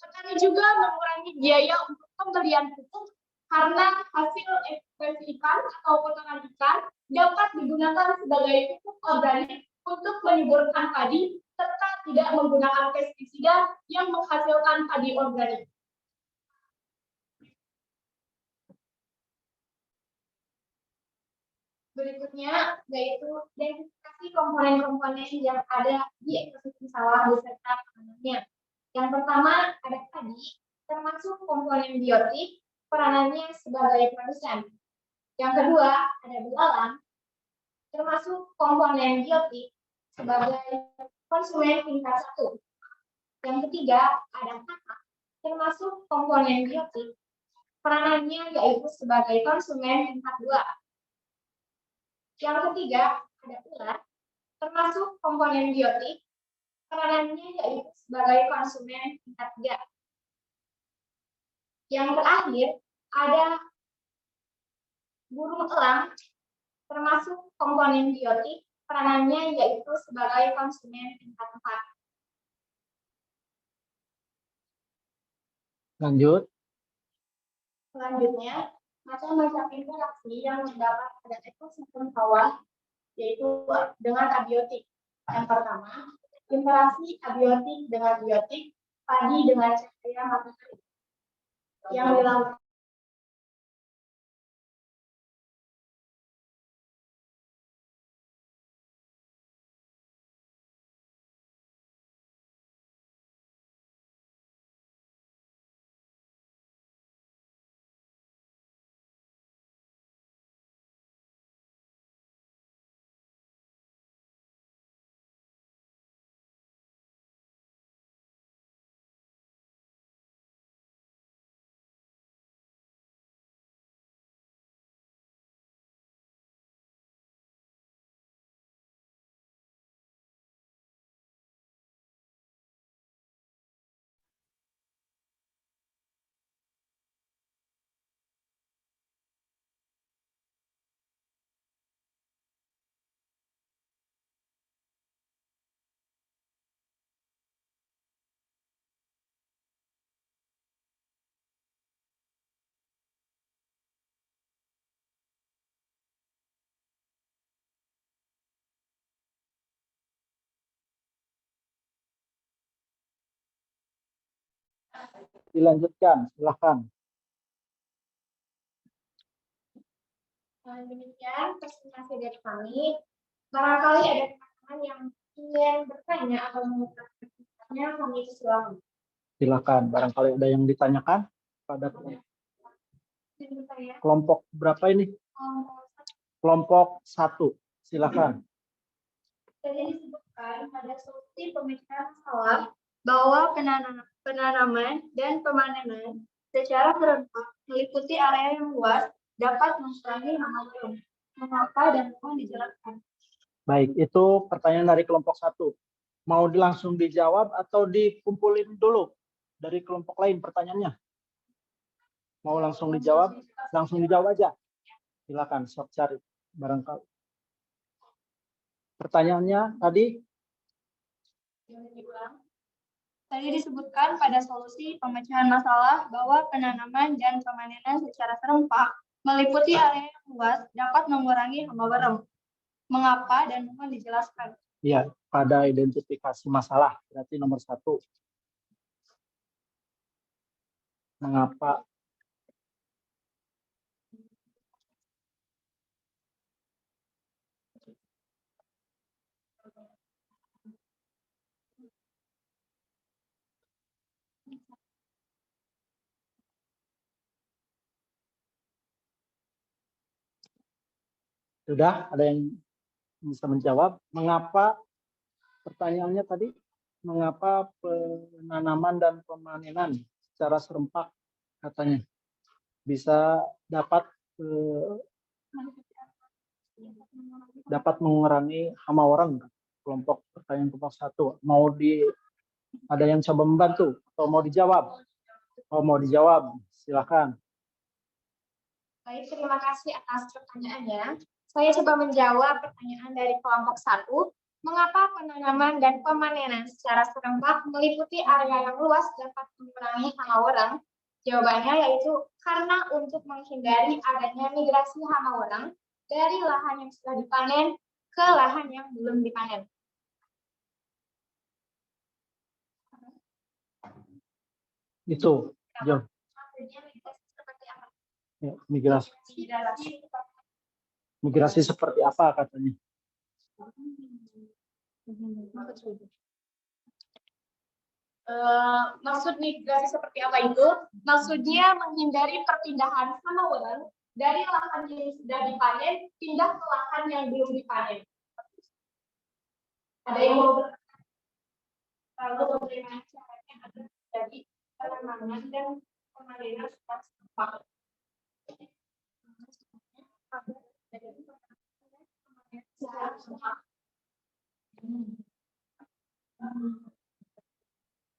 petani juga mengurangi biaya untuk pembelian pupuk karena hasil ekspresi ikan atau kotoran ikan dapat digunakan sebagai pupuk organik untuk menyuburkan padi serta tidak menggunakan pestisida yang menghasilkan padi organik. Berikutnya yaitu identifikasi komponen-komponen yang ada di ekosistem sawah beserta penanganannya. Yang pertama ada padi, termasuk komponen biotik, peranannya sebagai produsen. Yang kedua ada belalang, termasuk komponen biotik sebagai konsumen tingkat 1. Yang ketiga ada tanah, termasuk komponen biotik, peranannya yaitu sebagai konsumen tingkat 2. Yang ketiga, ada ulat, termasuk komponen biotik, peranannya yaitu sebagai konsumen tingkat 3. Yang terakhir, ada burung elang, termasuk komponen biotik, peranannya yaitu sebagai konsumen tingkat 4. Lanjut. Selanjutnya, macam-macam interaksi yang terdapat pada ekosistem sawah yaitu dengan abiotik. Yang pertama, interaksi abiotik dengan biotik, padi dengan cahaya matahari. Yang dilakukan Dilanjutkan, silahkan. demikian presentasi dari kami. Barangkali ada teman-teman yang ingin bertanya atau mengutarakan selanjutnya kami persilakan. Silakan. Barangkali ada yang ditanyakan pada kelompok berapa ini? Kelompok 1. Silakan. Tadi disebutkan pada solusi pemecahan masalah bahwa penanaman dan pemanenan secara serentak meliputi area yang luas dapat mengurangi hama burung. Mengapa dan mohon dijelaskan. Baik, itu pertanyaan dari kelompok 1. Mau langsung dijawab atau dikumpulin dulu dari kelompok lain pertanyaannya? Mau langsung dijawab? Langsung dijawab aja. Silakan, sok cari barangkali. Pertanyaannya tadi? Tadi disebutkan pada solusi pemecahan masalah bahwa penanaman dan pemanenan secara serempak meliputi area yang luas dapat mengurangi hama burung. Mengapa dan mohon dijelaskan. Ya, pada identifikasi masalah berarti nomor 1. Mengapa? Sudah ada yang bisa menjawab? Mengapa? Pertanyaannya tadi, mengapa penanaman dan pemanenan secara serempak katanya bisa dapat mengurangi hama orang? Kelompok pertanyaan kelompok 1. Ada yang coba membantu atau mau dijawab? Oh, mau dijawab, silakan. Baik, terima kasih atas pertanyaannya. Saya coba menjawab pertanyaan dari kelompok 1. Mengapa penanaman dan pemanenan secara serempak meliputi area yang luas dapat mengurangi hama orang? Jawabannya yaitu karena untuk menghindari adanya migrasi hama orang dari lahan yang sudah dipanen ke lahan yang belum dipanen. Itu, jawab. Maksudnya migrasi seperti apa? Ya, migrasi seperti apa katanya? Maksud migrasi seperti apa itu? Maksudnya menghindari perpindahan hama orang dari lahan yang sudah dipanen pindah ke lahan yang belum dipanen. Ada yang mau bertanya? Lalu bagaimana caranya agar terjadi penanaman dan pemanenan secara serempak?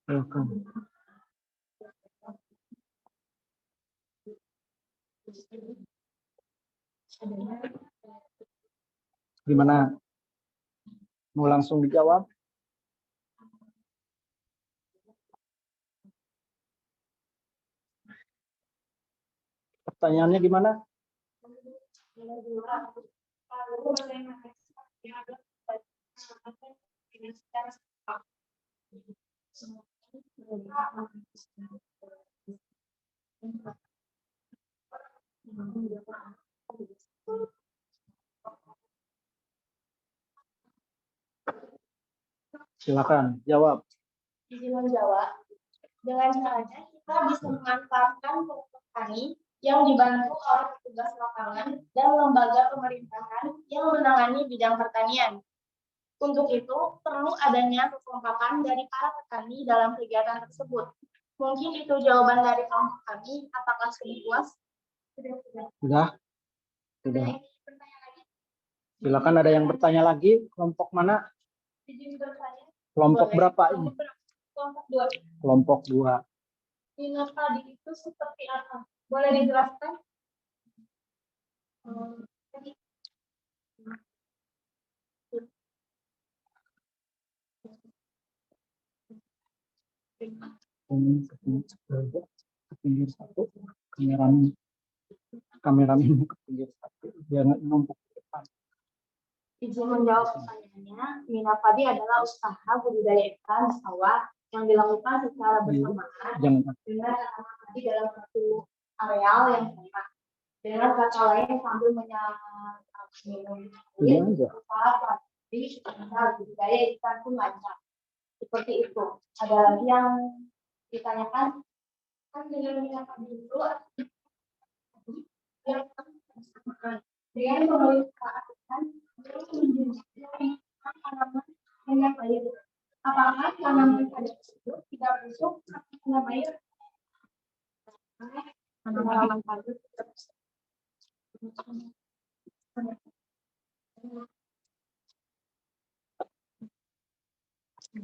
Silakan. Gimana? Mau langsung dijawab? Pertanyaannya gimana? Silakan jawab. Izin menjawab. Dengan caranya kita bisa memanfaatkan kelompok tani yang dibantu oleh petugas lapangan dan lembaga pemerintahan yang menangani bidang pertanian. Untuk itu, perlu adanya kekompakan dari para petani dalam kegiatan tersebut. Mungkin itu jawaban dari kelompok kami. Apakah sudah puas? Sudah. Silakan, ada yang bertanya lagi. Kelompok mana? Izin bertanya. Kelompok berapa ini? Kelompok 2. Kelompok 2. Minat tadi itu seperti apa? Boleh dijelaskan? Ke pinggir 1, kameramen ke pinggir 1, jangan numpuk ke depan. Izin menjawab pertanyaannya, minat padi adalah usaha budidaya ikan di sawah yang dilakukan secara bersamaan dengan tanaman padi dalam satu areal yang sama. Dengan kata lain, sambil menyalakan minum usaha padi serta budidaya ikan pun lancar. Seperti itu. Ada lagi yang ditanyakan? Kan dengan minat itu dengan pemeliharaan tanaman minyak air. Apakah tanaman padi tersebut tidak busuk atau kena air? Tanaman padi tidak busuk.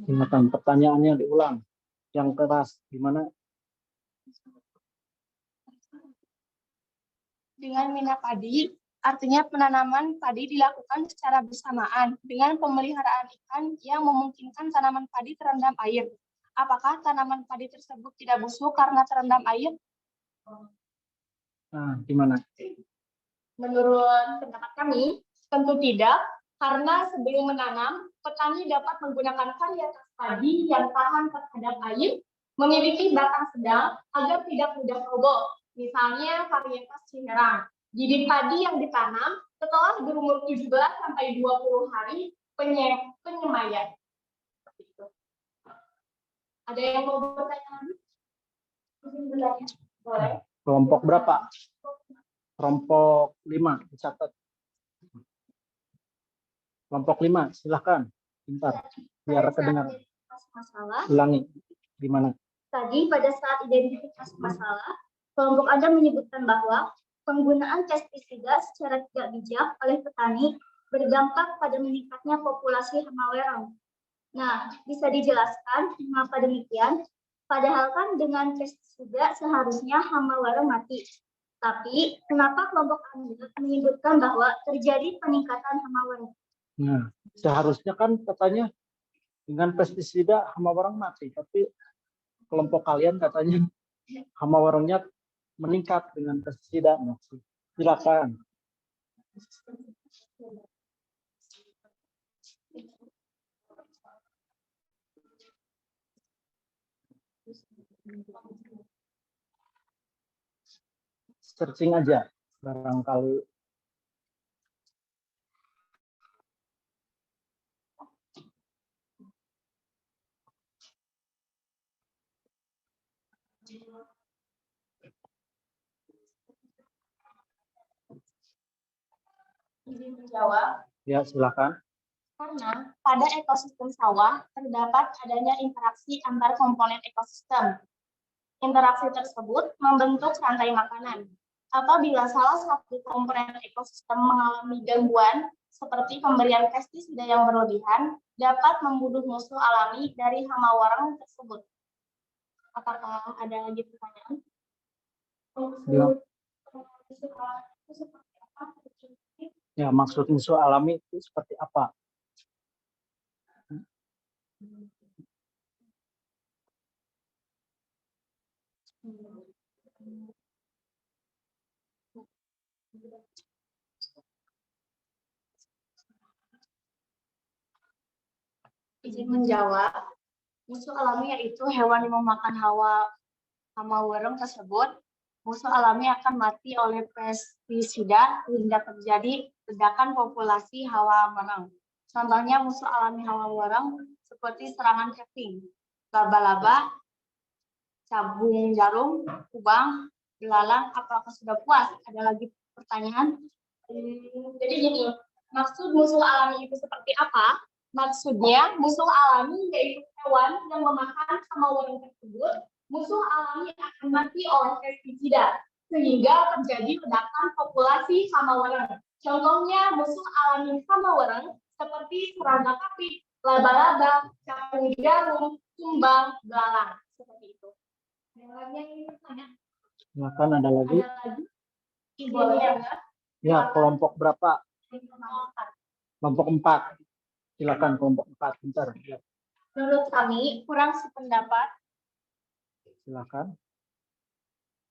Ingatkan pertanyaannya diulang. Yang keras gimana? Dengan mina padi, artinya penanaman padi dilakukan secara bersamaan dengan pemeliharaan ikan yang memungkinkan tanaman padi terendam air. Apakah tanaman padi tersebut tidak busuk karena terendam air? Nah, gimana? Menurut pendapat kami, tentu tidak, karena sebelum menanam, petani dapat menggunakan varietas padi yang tahan terhadap air, memiliki batang sedang agar tidak mudah roboh. Misalnya varietas Ciherang. Bibit padi yang ditanam setelah berumur 17 sampai 20 hari penyemaian. Ada yang mau bertanya lagi? Boleh. Kelompok berapa? Kelompok 5 dicatat. Kelompok 5, silahkan. Bentar, biar kedengar. Masalah. Ulangi. Gimana? Tadi pada saat identifikasi masalah, kelompok Anda menyebutkan bahwa penggunaan pestisida secara tidak bijak oleh petani berdampak pada meningkatnya populasi hama wereng. Nah, bisa dijelaskan mengapa demikian? Padahal kan dengan pestisida seharusnya hama wereng mati. Tapi kenapa kelompok Anda menyebutkan bahwa terjadi peningkatan hama wereng? Nah, seharusnya kan katanya dengan pestisida hama wereng mati, tapi kelompok kalian katanya hama werengnya meningkat dengan pestisida. Nah, silakan. Searching aja barangkali. Izin menjawab. Ya, silakan. Karena pada ekosistem sawah terdapat adanya interaksi antar komponen ekosistem. Interaksi tersebut membentuk rantai makanan. Apabila salah satu komponen ekosistem mengalami gangguan, seperti pemberian pestisida yang berlebihan, dapat membunuh musuh alami dari hama wereng tersebut. Apakah ada lagi pertanyaan? Ya, maksud musuh alami itu seperti apa? Izin menjawab. Musuh alami yaitu hewan yang memakan hama wereng tersebut. Musuh alami akan mati oleh pestisida hingga terjadi ledakan populasi hawa wereng. Contohnya musuh alami hawa wereng seperti serangan keping, laba-laba, cabung jarum, kubang, belalang. Apakah sudah puas? Ada lagi pertanyaan? Jadi gini, maksud musuh alami itu seperti apa? Maksudnya musuh alami yaitu hewan yang memakan hama wereng tersebut. Musuh alami akan mati oleh pestisida sehingga terjadi ledakan populasi hama wereng. Contohnya musuh alami hama wereng seperti serangga kapit, laba-laba, capung jarum, kumbang, belalang. Seperti itu. Ada lagi yang ingin bertanya? Silakan, ada lagi. Ada lagi? Boleh ya? Ya, kelompok berapa? Kelompok 4. Silakan kelompok 4. Bentar. Ya. Menurut kami kurang sependapat. Silakan.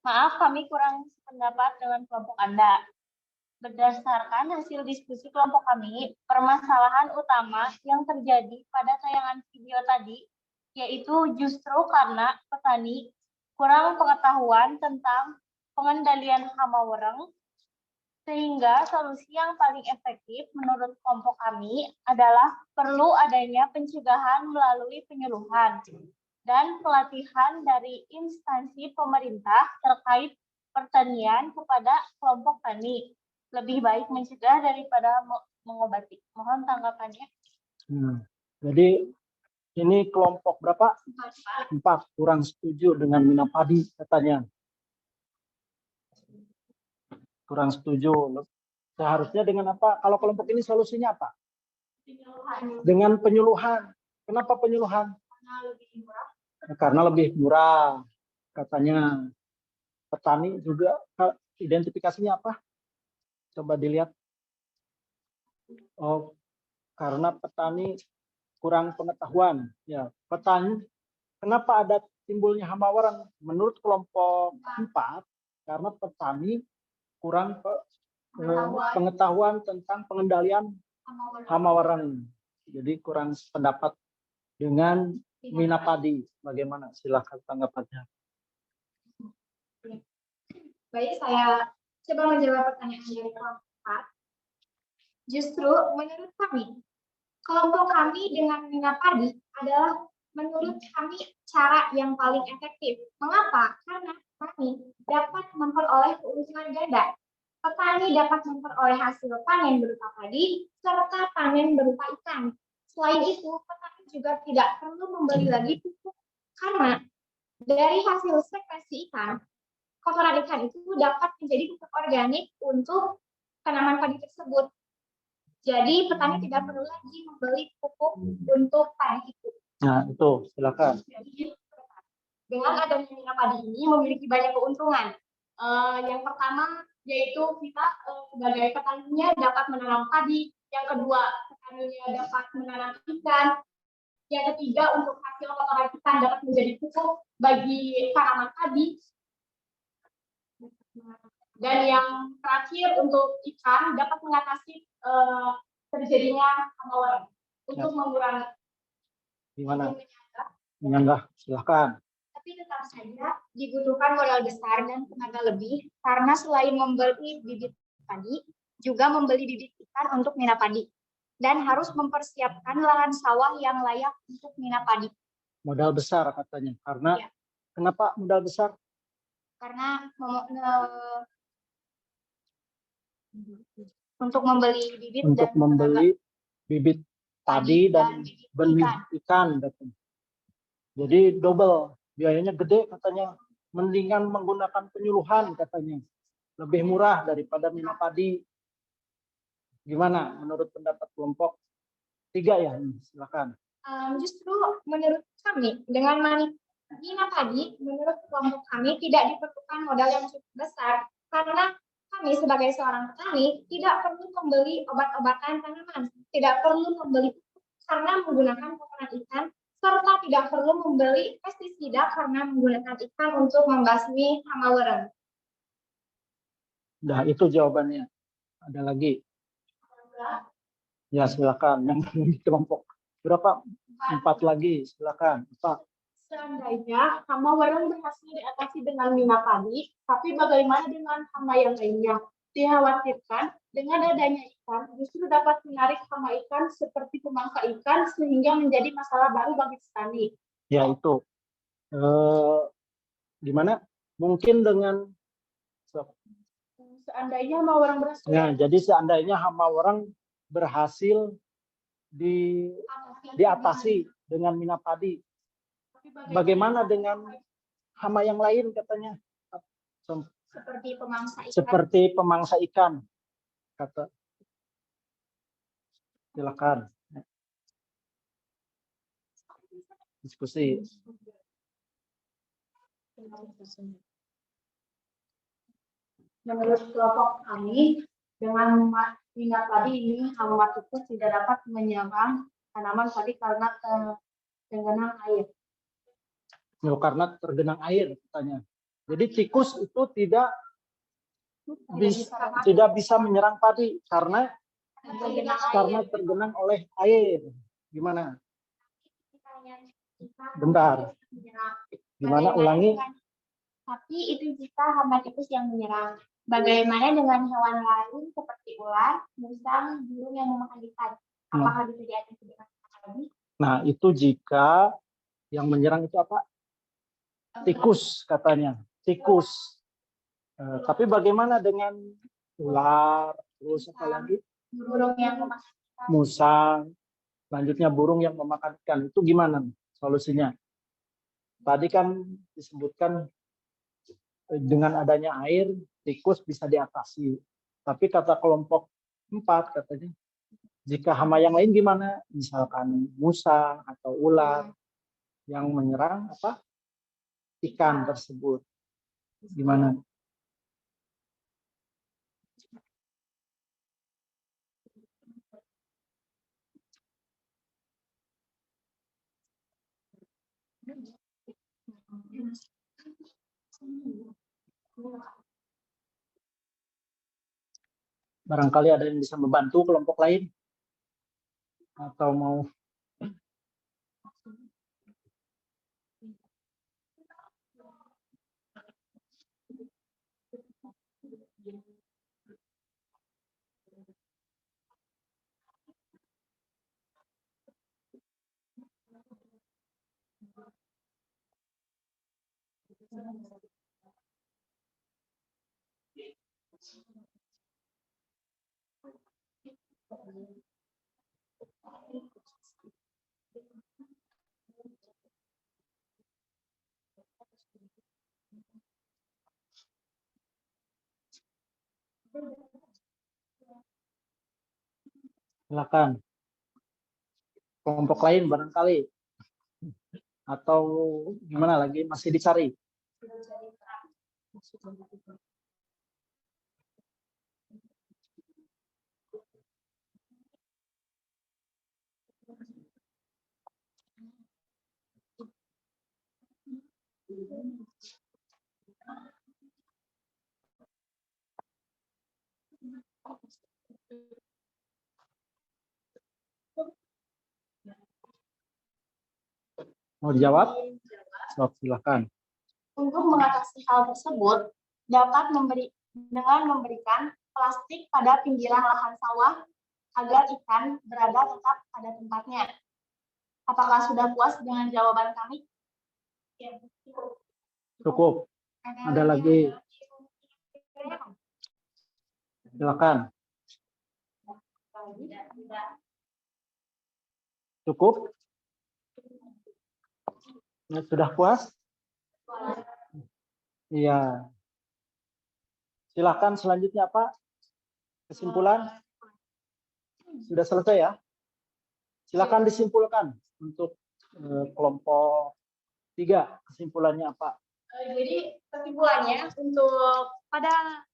Maaf, kami kurang sependapat dengan kelompok Anda. Berdasarkan hasil diskusi kelompok kami, permasalahan utama yang terjadi pada tayangan video tadi, yaitu justru karena petani kurang pengetahuan tentang pengendalian hama wereng Sehingga solusi yang paling efektif menurut kelompok kami adalah perlu adanya pencegahan melalui penyuluhan dan pelatihan dari instansi pemerintah terkait pertanian kepada kelompok tani. Lebih baik mencegah daripada mengobati. Mohon tanggapannya. Jadi ini kelompok berapa? 4 kurang setuju dengan Minapadi katanya. Kurang setuju. Seharusnya dengan apa? Kalau kelompok ini solusinya apa? Dengan penyuluhan. Kenapa penyuluhan? Karena lebih murah. Katanya petani juga identifikasinya apa? Coba dilihat. Oh, karena petani kurang pengetahuan. Ya, petani. Kenapa ada timbulnya hama warang? Menurut kelompok 4, karena petani kurang pengetahuan tentang pengendalian hama warang. Jadi kurang pendapat dengan Minapadi. Bagaimana? Silakan tanggapannya. Baik, saya coba menjawab pertanyaan dari kelompok 4. Justru menurut kami, kelompok kami dengan Minapadi adalah menurut kami cara yang paling efektif. Mengapa? Karena kami dapat memperoleh keuntungan ganda. Petani dapat memperoleh hasil panen berupa padi serta panen berupa ikan. Selain itu, petani juga tidak perlu membeli lagi pupuk karena dari hasil sekresi ikan, kotoran ikan itu dapat menjadi pupuk organik untuk tanaman padi tersebut. Jadi petani tidak perlu lagi membeli pupuk untuk padi itu. Nah, itu silakan. Dengan adanya Minapadi ini memiliki banyak keuntungan. Yang pertama yaitu kita sebagai petaninya dapat menanam padi. Yang kedua, petaninya dapat menanam ikan. Yang ketiga, untuk hasil kotoran ikan dapat menjadi pupuk bagi tanaman padi. Dan yang terakhir untuk ikan dapat mengatasi terjadinya hama warang untuk mengurangi. Gimana? Menyanggah, silakan. Tapi tetap saja dibutuhkan modal besar dan tenaga lebih karena selain membeli bibit padi, juga membeli bibit ikan untuk Minapadi dan harus mempersiapkan lahan sawah yang layak untuk Minapadi. Modal besar katanya. Karena kenapa modal besar? Karena untuk membeli bibit Untuk dan membeli bibit padi dan benih ikan. Jadi double. Biayanya gede katanya. Mendingan menggunakan penyuluhan katanya. Lebih murah daripada Minapadi. Gimana menurut pendapat kelompok 3 ya? Silakan. Justru menurut kami dengan Minapadi, menurut kelompok kami tidak diperlukan modal yang cukup besar karena kami sebagai seorang petani tidak perlu membeli obat-obatan tanaman, tidak perlu membeli pupuk karena menggunakan kotoran ikan, serta tidak perlu membeli pestisida karena menggunakan ikan untuk membasmi hama warang. Nah, itu jawabannya. Ada lagi? Ya, silakan. Yang di kelompok berapa? 4 lagi, silakan. Pak. Seandainya hama warang berhasil diatasi dengan Minapadi, tapi bagaimana dengan hama yang lainnya? Dikhawatirkan dengan adanya ikan justru dapat menarik hama ikan seperti pemangsa ikan sehingga menjadi masalah baru bagi petani. Ya, itu. Gimana? Mungkin dengan seandainya hama warang berhasil. Ya, jadi seandainya hama warang berhasil diatasi dengan Minapadi. Bagaimana dengan hama yang lain katanya? Seperti pemangsa ikan. Seperti pemangsa ikan. Kata. Silakan. Diskusi. Menurut kelompok kami, dengan Minapadi ini hama tikus tidak dapat menyerang tanaman padi karena tergenang air. Ya, karena tergenang air katanya. Jadi tikus itu tidak bisa menyerang padi karena tergenang oleh air. Gimana? Bentar. Gimana? Ulangi. Tapi itu jika hama tikus yang menyerang. Bagaimana dengan hewan lain seperti ular, musang, burung yang memakan ikan? Apakah bisa diatasi dengan tadi? Nah, itu jika yang menyerang itu apa? Tikus katanya. Tikus. Tapi bagaimana dengan ular, terus apa lagi? Burung yang memakan ikan. Musang, selanjutnya burung yang memakan ikan. Itu gimana solusinya? Tadi kan disebutkan dengan adanya air, tikus bisa diatasi. Tapi kata kelompok 4 katanya, jika hama yang lain gimana? Misalkan musang atau ular yang menyerang apa? Ikan tersebut. Gimana? Barangkali ada yang bisa membantu kelompok lain? Atau mau silakan. Kelompok lain barangkali. Atau gimana lagi? Masih dicari? Mau dijawab? Silakan. Untuk mengatasi hal tersebut, dapat dengan memberikan plastik pada pinggiran lahan sawah agar ikan berada tetap pada tempatnya. Apakah sudah puas dengan jawaban kami? Cukup. Ada lagi? Silakan. Cukup? Sudah puas? Iya. Silakan selanjutnya Pak. Kesimpulan? Sudah selesai ya? Silakan disimpulkan untuk kelompok 3. Kesimpulannya apa? Jadi kesimpulannya untuk pada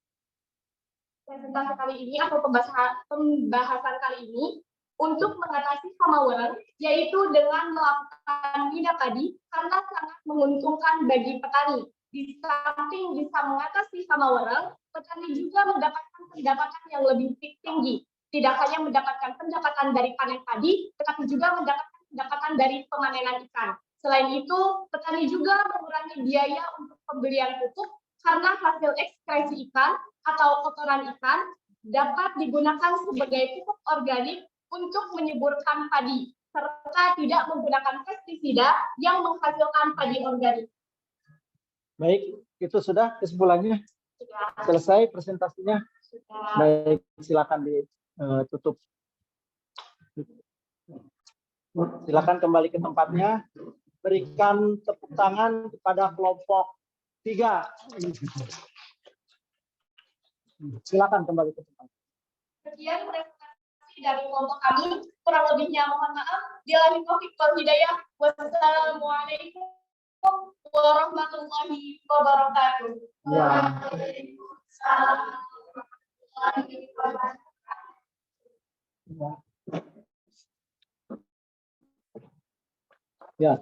presentasi kali ini atau pembahasan kali ini untuk mengatasi hama wereng yaitu dengan melakukan minyak tadi karena sangat menguntungkan bagi petani. Di samping bisa mengatasi hama wereng, petani juga mendapatkan pendapatan yang lebih tinggi. Tidak hanya mendapatkan pendapatan dari panen padi, tetapi juga mendapatkan pendapatan dari pemanenan ikan. Selain itu, petani juga mengurangi biaya untuk pembelian pupuk karena hasil ekskresi ikan atau kotoran ikan dapat digunakan sebagai pupuk organik untuk menyuburkan padi, serta tidak menggunakan pestisida yang menghasilkan padi organik. Baik, itu sudah kesimpulannya. Selesai presentasinya. Baik, silakan ditutup. Silakan kembali ke tempatnya. Berikan tepuk tangan kepada kelompok 3. Silakan kembali ke tempat. Sekian presentasi dari kelompok kami. Kurang lebihnya mohon maaf. Billahi taufiq wal hidayah. Wassalamualaikum warahmatullahi wabarakatuh. Ya. Waalaikumsalam warahmatullahi wabarakatuh. Ya.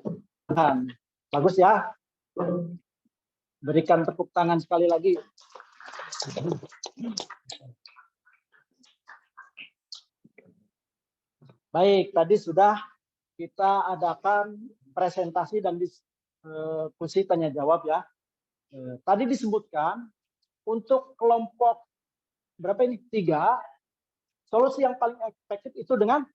Bagus ya. Berikan tepuk tangan sekali lagi. Baik, tadi sudah kita adakan presentasi dan diskusi tanya jawab ya. Tadi disebutkan untuk kelompok berapa ini? 3, solusi yang paling efektif itu dengan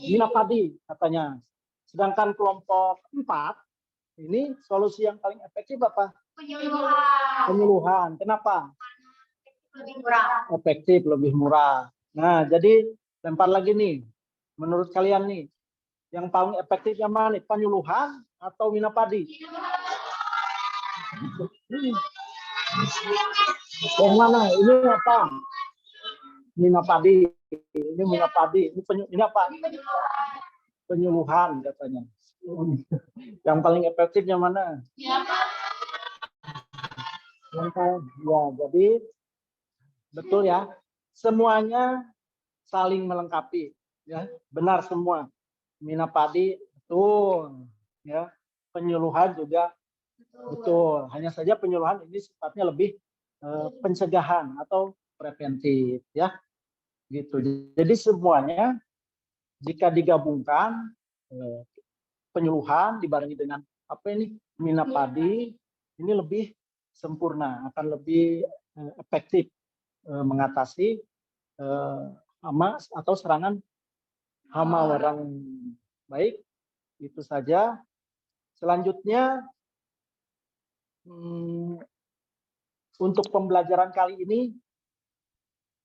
mina padi katanya. Sedangkan kelompok 4 ini solusi yang paling efektif apa? Penyuluhan. Kenapa? Lebih murah. Efektif, lebih murah. Nah, jadi lempar lagi nih. Menurut kalian nih, yang paling efektif yang mana? Penyuluhan atau mina padi? Yang mana? Ini apa? Mina padi. Ini mina padi. Ini apa? Penyuluhan katanya. Yang paling efektif yang mana? Ya, jadi betul ya. Semuanya saling melengkapi, ya. Benar semua. Mina padi betul, ya. Penyuluhan juga betul. Hanya saja penyuluhan ini sifatnya lebih pencegahan atau preventif, ya. Gitu. Jadi semuanya jika digabungkan penyuluhan dibarengi dengan apa ini mina padi ini lebih sempurna, akan lebih efektif mengatasi hama atau serangan hama warang. Baik, itu saja. Selanjutnya untuk pembelajaran kali ini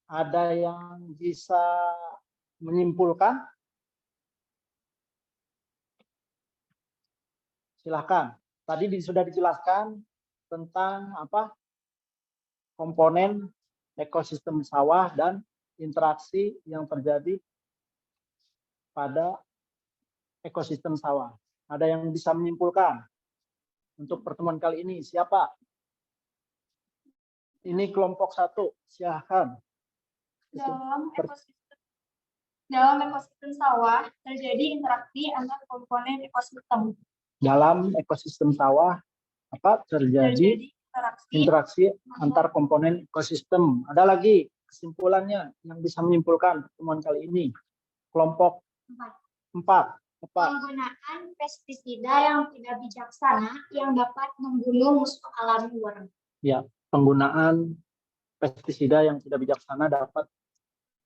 ada yang bisa menyimpulkan? Silahkan. Tadi sudah dijelaskan tentang apa komponen ekosistem sawah dan interaksi yang terjadi pada ekosistem sawah. Ada yang bisa menyimpulkan untuk pertemuan kali ini? Siapa? Ini kelompok 1. Silahkan. Dalam ekosistem sawah terjadi interaksi antar komponen ekosistem. Dalam ekosistem sawah apa terjadi interaksi antar komponen ekosistem. Ada lagi kesimpulannya yang bisa menyimpulkan pertemuan kali ini. Kelompok 4. Apa? Penggunaan pestisida yang tidak bijaksana yang dapat membunuh musuh alami warna. Ya, penggunaan pestisida yang tidak bijaksana dapat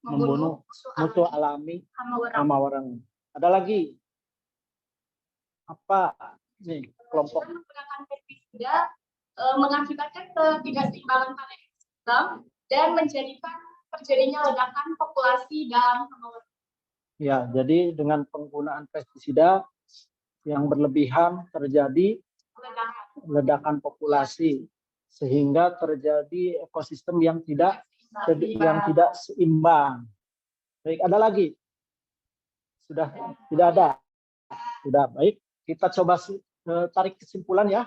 membunuh musuh alami hama warna. Ada lagi? Apa? Nih, kelompok menggunakan pestisida mengakibatkan ketidakseimbangan pada ekosistem dan menjadikan terjadinya ledakan populasi dalam hama warna. Ya, jadi dengan penggunaan pestisida yang berlebihan terjadi ledakan populasi sehingga terjadi ekosistem yang tidak seimbang. Baik, ada lagi? Sudah tidak ada. Sudah, baik. Kita coba tarik kesimpulan ya.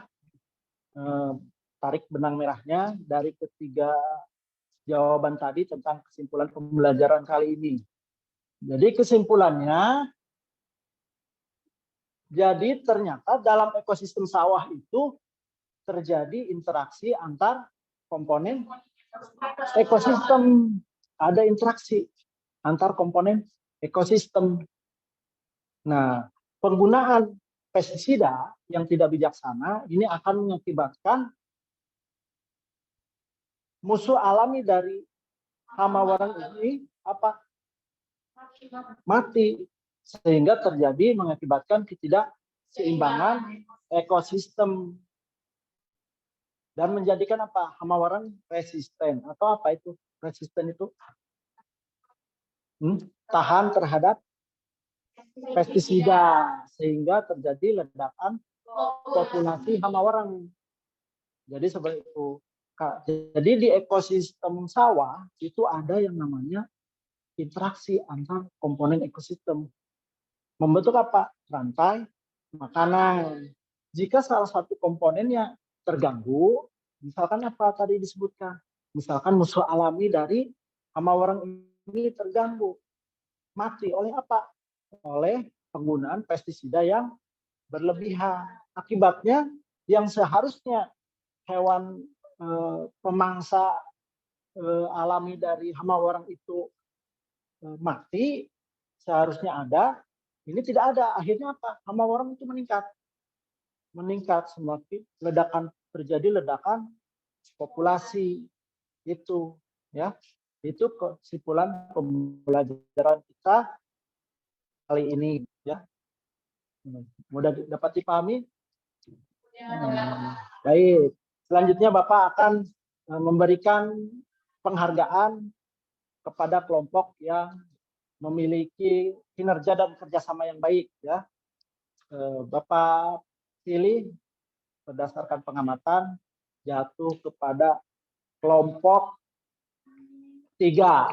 Tarik benang merahnya dari ketiga jawaban tadi tentang kesimpulan pembelajaran kali ini. Jadi kesimpulannya, jadi ternyata dalam ekosistem sawah itu terjadi interaksi antar komponen ekosistem. Ada interaksi antar komponen ekosistem. Nah, penggunaan pestisida yang tidak bijaksana ini akan mengakibatkan musuh alami dari hama warang ini apa? Mati, sehingga terjadi mengakibatkan ketidakseimbangan ekosistem dan menjadikan apa? Hama warang resisten. Atau apa itu? Resisten itu tahan terhadap pestisida sehingga terjadi ledakan populasi hama warang. Jadi seperti itu. Jadi di ekosistem sawah itu ada yang namanya interaksi antar komponen ekosistem. Membentuk apa? Rantai makanan. Jika salah satu komponennya terganggu, misalkan apa tadi disebutkan? Misalkan musuh alami dari hama warang ini terganggu. Mati oleh apa? Oleh penggunaan pestisida yang berlebihan. Akibatnya yang seharusnya hewan pemangsa alami dari hama warang itu mati, seharusnya ada, ini tidak ada. Akhirnya apa? Hama warang itu meningkat semakin ledakan terjadi ledakan populasi. Itu ya. Itu kesimpulan pembelajaran kita kali ini ya. Mudah dapat dipahami? Baik. Selanjutnya Bapak akan memberikan penghargaan kepada kelompok yang memiliki kinerja dan kerjasama yang baik ya. Bapak pilih berdasarkan pengamatan jatuh kepada kelompok 3.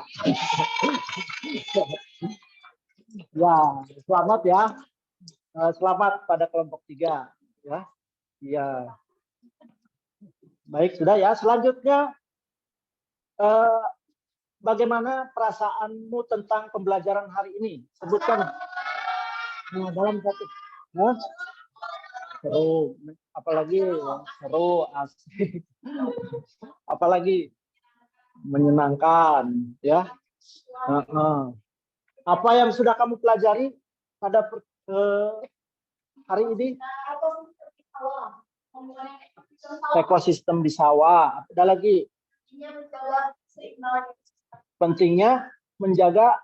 Ya, selamat ya. Selamat pada kelompok 3 ya. Ya. Baik, sudah ya. Selanjutnya bagaimana perasaanmu tentang pembelajaran hari ini? Sebutkan. Nah, dalam satu. Nah, seru, apalagi seru, asik. Apalagi menyenangkan ya. Apa yang sudah kamu pelajari pada hari ini? Ekosistem di sawah. Ada lagi? Pentingnya menjaga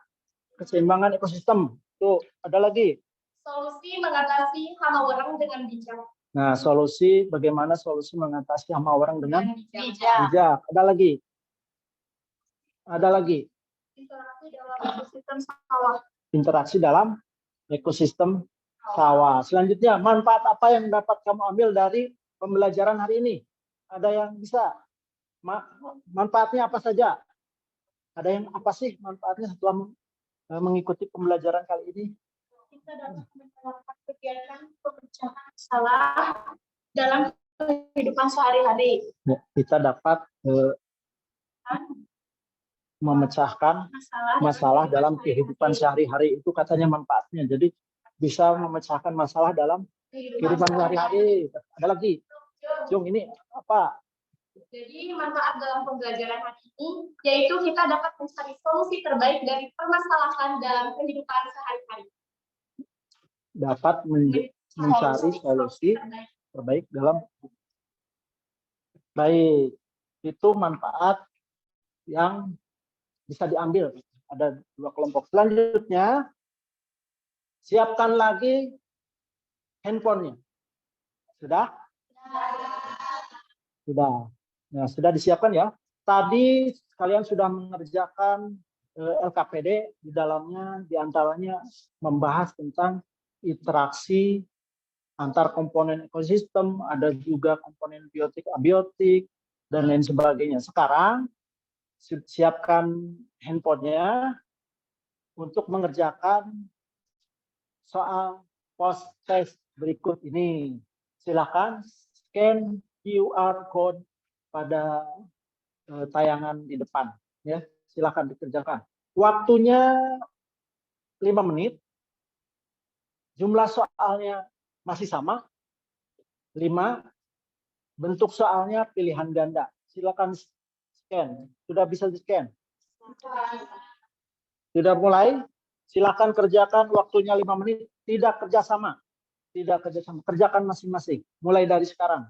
keseimbangan ekosistem. Tuh, ada lagi? Solusi mengatasi hama warang dengan bijak. Nah, bagaimana solusi mengatasi hama warang dengan Bijak. bijak. Ada lagi? Ada lagi? Interaksi dalam ekosistem sawah. Interaksi dalam ekosistem sawah. Selanjutnya, manfaat apa yang dapat kamu ambil dari pembelajaran hari ini? Ada yang bisa? Manfaatnya apa saja? Ada yang apa sih manfaatnya setelah mengikuti pembelajaran kali ini? Kita dapat melakukan kegiatan pemecahan masalah dalam kehidupan sehari-hari. Ya, kita dapat memecahkan masalah dalam kehidupan sehari-hari. Itu katanya manfaatnya. Jadi bisa memecahkan masalah dalam kehidupan sehari-hari. Ada lagi? Jung, ini apa? Jadi manfaat dalam pembelajaran hari ini yaitu kita dapat mencari solusi terbaik dari permasalahan dalam kehidupan sehari-hari. Dapat mencari solusi terbaik dalam. Baik, itu manfaat yang bisa diambil. Ada 2 kelompok. Selanjutnya, siapkan lagi handphonenya. Sudah? Sudah. Nah, sudah disiapkan ya. Tadi kalian sudah mengerjakan LKPD, di dalamnya diantaranya membahas tentang interaksi antar komponen ekosistem, ada juga komponen biotik, abiotik, dan lain sebagainya. Sekarang siapkan handphonenya untuk mengerjakan soal post test berikut ini. Silakan scan QR code pada tayangan di depan ya. Silakan dikerjakan. Waktunya 5 menit. Jumlah soalnya masih sama 5. Bentuk soalnya pilihan ganda. Silakan scan. Sudah bisa di-scan? Sudah mulai? Silakan kerjakan, waktunya 5 menit. Tidak kerjasama. Tidak kerjasama. Kerjakan masing-masing. Mulai dari sekarang.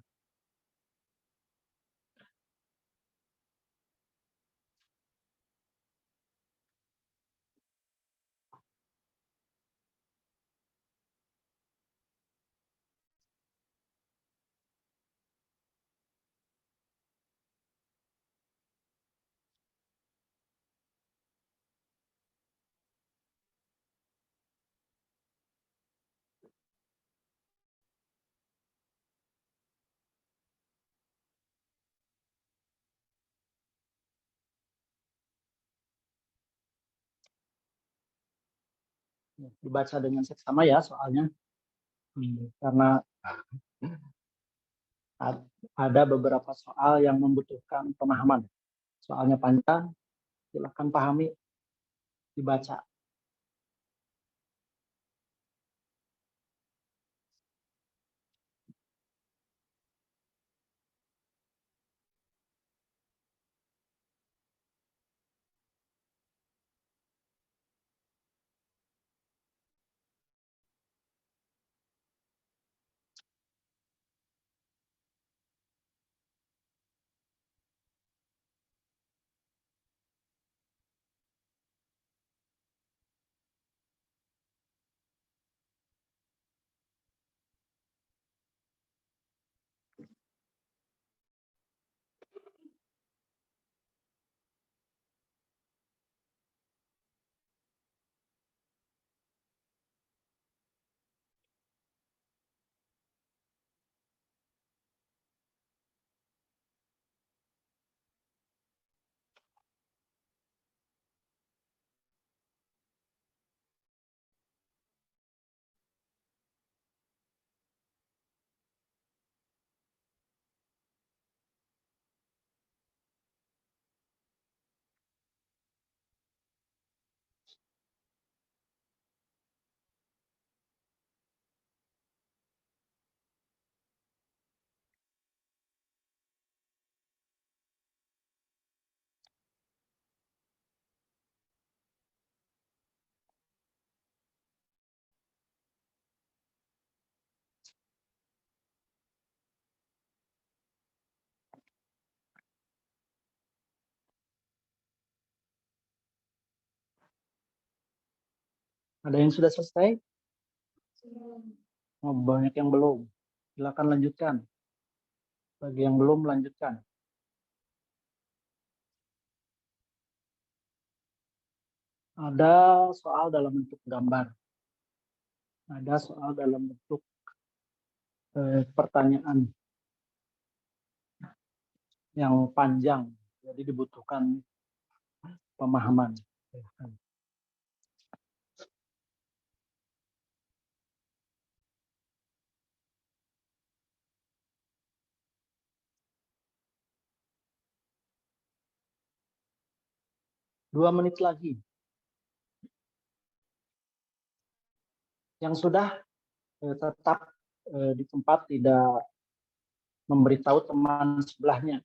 Dibaca dengan seksama ya soalnya. Karena ada beberapa soal yang membutuhkan pemahaman. Soalnya panjang, silakan pahami, dibaca. Ada yang sudah selesai? Oh, banyak yang belum. Silakan lanjutkan. Bagi yang belum, lanjutkan. Ada soal dalam bentuk gambar. Ada soal dalam bentuk pertanyaan yang panjang. Jadi dibutuhkan pemahaman. Dua menit lagi. Yang sudah tetap di tempat tidak memberitahu teman sebelahnya.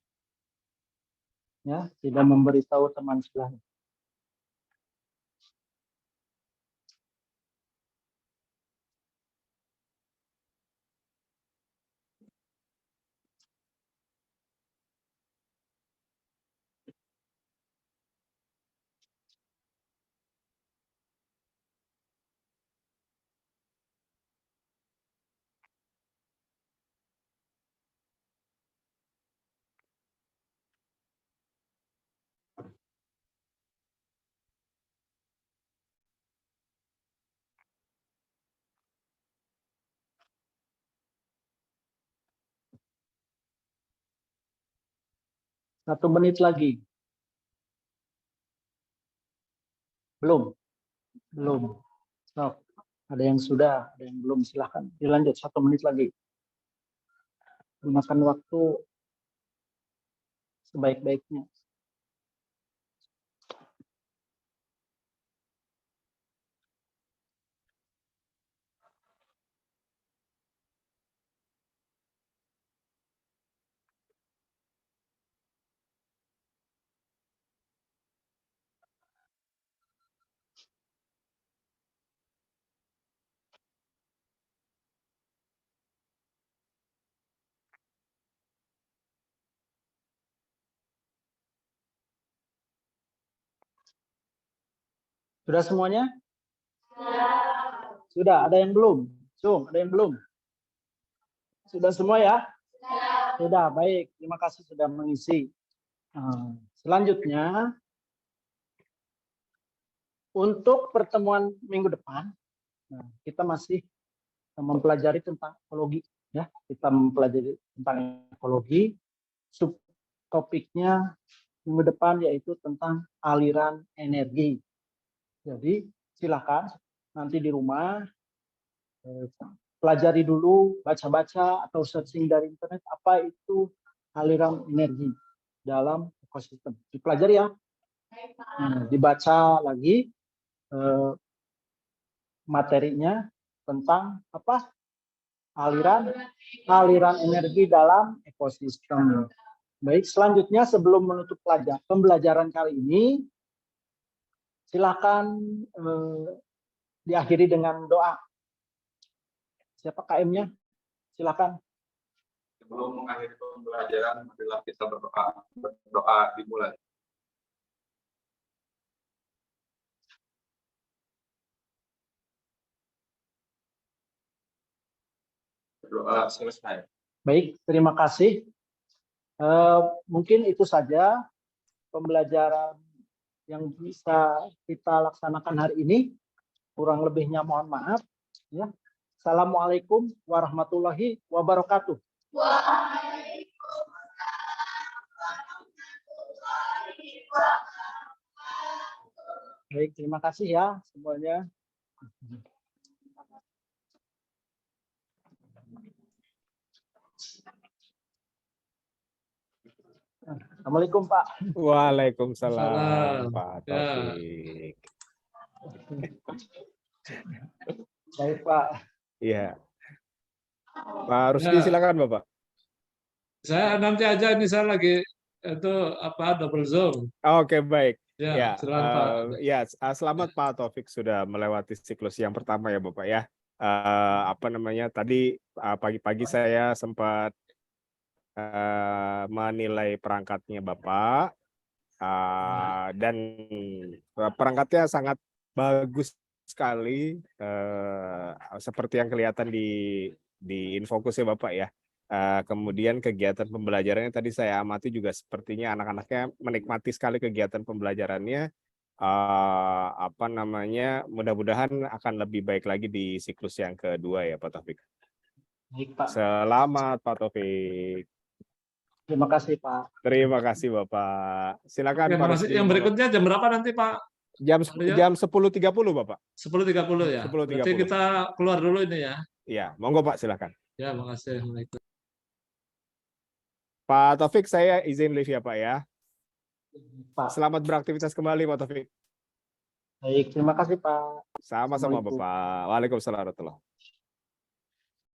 Ya, tidak memberitahu teman sebelahnya. Satu menit lagi. Belum? Belum. So, ada yang sudah, ada yang belum. Silahkan dilanjut. 1 menit lagi. Gunakan waktu sebaik-baiknya. Sudah semuanya? Sudah, ada yang belum? Ada yang belum? Sudah semua ya? Sudah, baik. Terima kasih sudah mengisi. Selanjutnya, untuk pertemuan minggu depan, kita masih mempelajari tentang ekologi. Ya, kita mempelajari tentang ekologi. Subtopiknya minggu depan yaitu tentang aliran energi. Jadi silakan nanti di rumah pelajari dulu, baca-baca atau searching dari internet apa itu aliran energi dalam ekosistem. Dipelajari ya. Dibaca lagi materinya tentang apa? Aliran energi dalam ekosistem. Baik, selanjutnya sebelum menutup pembelajaran kali ini, silakan diakhiri dengan doa. Siapa KM-nya? Silakan. Sebelum mengakhiri pembelajaran, marilah kita berdoa. Berdoa dimulai. Berdoa selesai. Baik, terima kasih. Mungkin itu saja pembelajaran yang bisa kita laksanakan hari ini. Kurang lebihnya mohon maaf. Ya. Assalamualaikum warahmatullahi wabarakatuh. Baik, terima kasih ya semuanya. Assalamualaikum Pak. Waalaikumsalam Pak Taufik. Baik Pak. Iya. Pak Rusdi silakan Bapak. Saya nanti aja ini saya lagi itu double zoom. Oke, baik. Ya, silakan Pak. Ya, selamat Pak Taufik sudah melewati siklus yang pertama ya Bapak ya. Tadi pagi-pagi saya sempat menilai perangkatnya Bapak dan perangkatnya sangat bagus sekali seperti yang kelihatan di Infokus ya Bapak ya. Kemudian kegiatan pembelajarannya tadi saya amati juga sepertinya anak-anaknya menikmati sekali kegiatan pembelajarannya. Apa namanya, mudah-mudahan akan lebih baik lagi di siklus yang kedua ya Pak Taufik. Baik, Pak. Selamat Pak Taufik. Terima kasih, Pak. Terima kasih Bapak. Silakan Terima Pak kasih. Rusdi. Yang berikutnya jam berapa nanti Pak? Jam 10.30 Bapak. 10.30 ya. 10.30. Berarti kita keluar dulu ini ya. Iya, monggo Pak, silakan. Ya, makasih. Pak Taufik, saya izin live ya Pak ya. Pak. Selamat beraktivitas kembali Pak Taufik. Baik, terima kasih, Pak. Sama-sama Assalamualaikum. Bapak. Waalaikumsalam warahmatullahi wabarakatuh.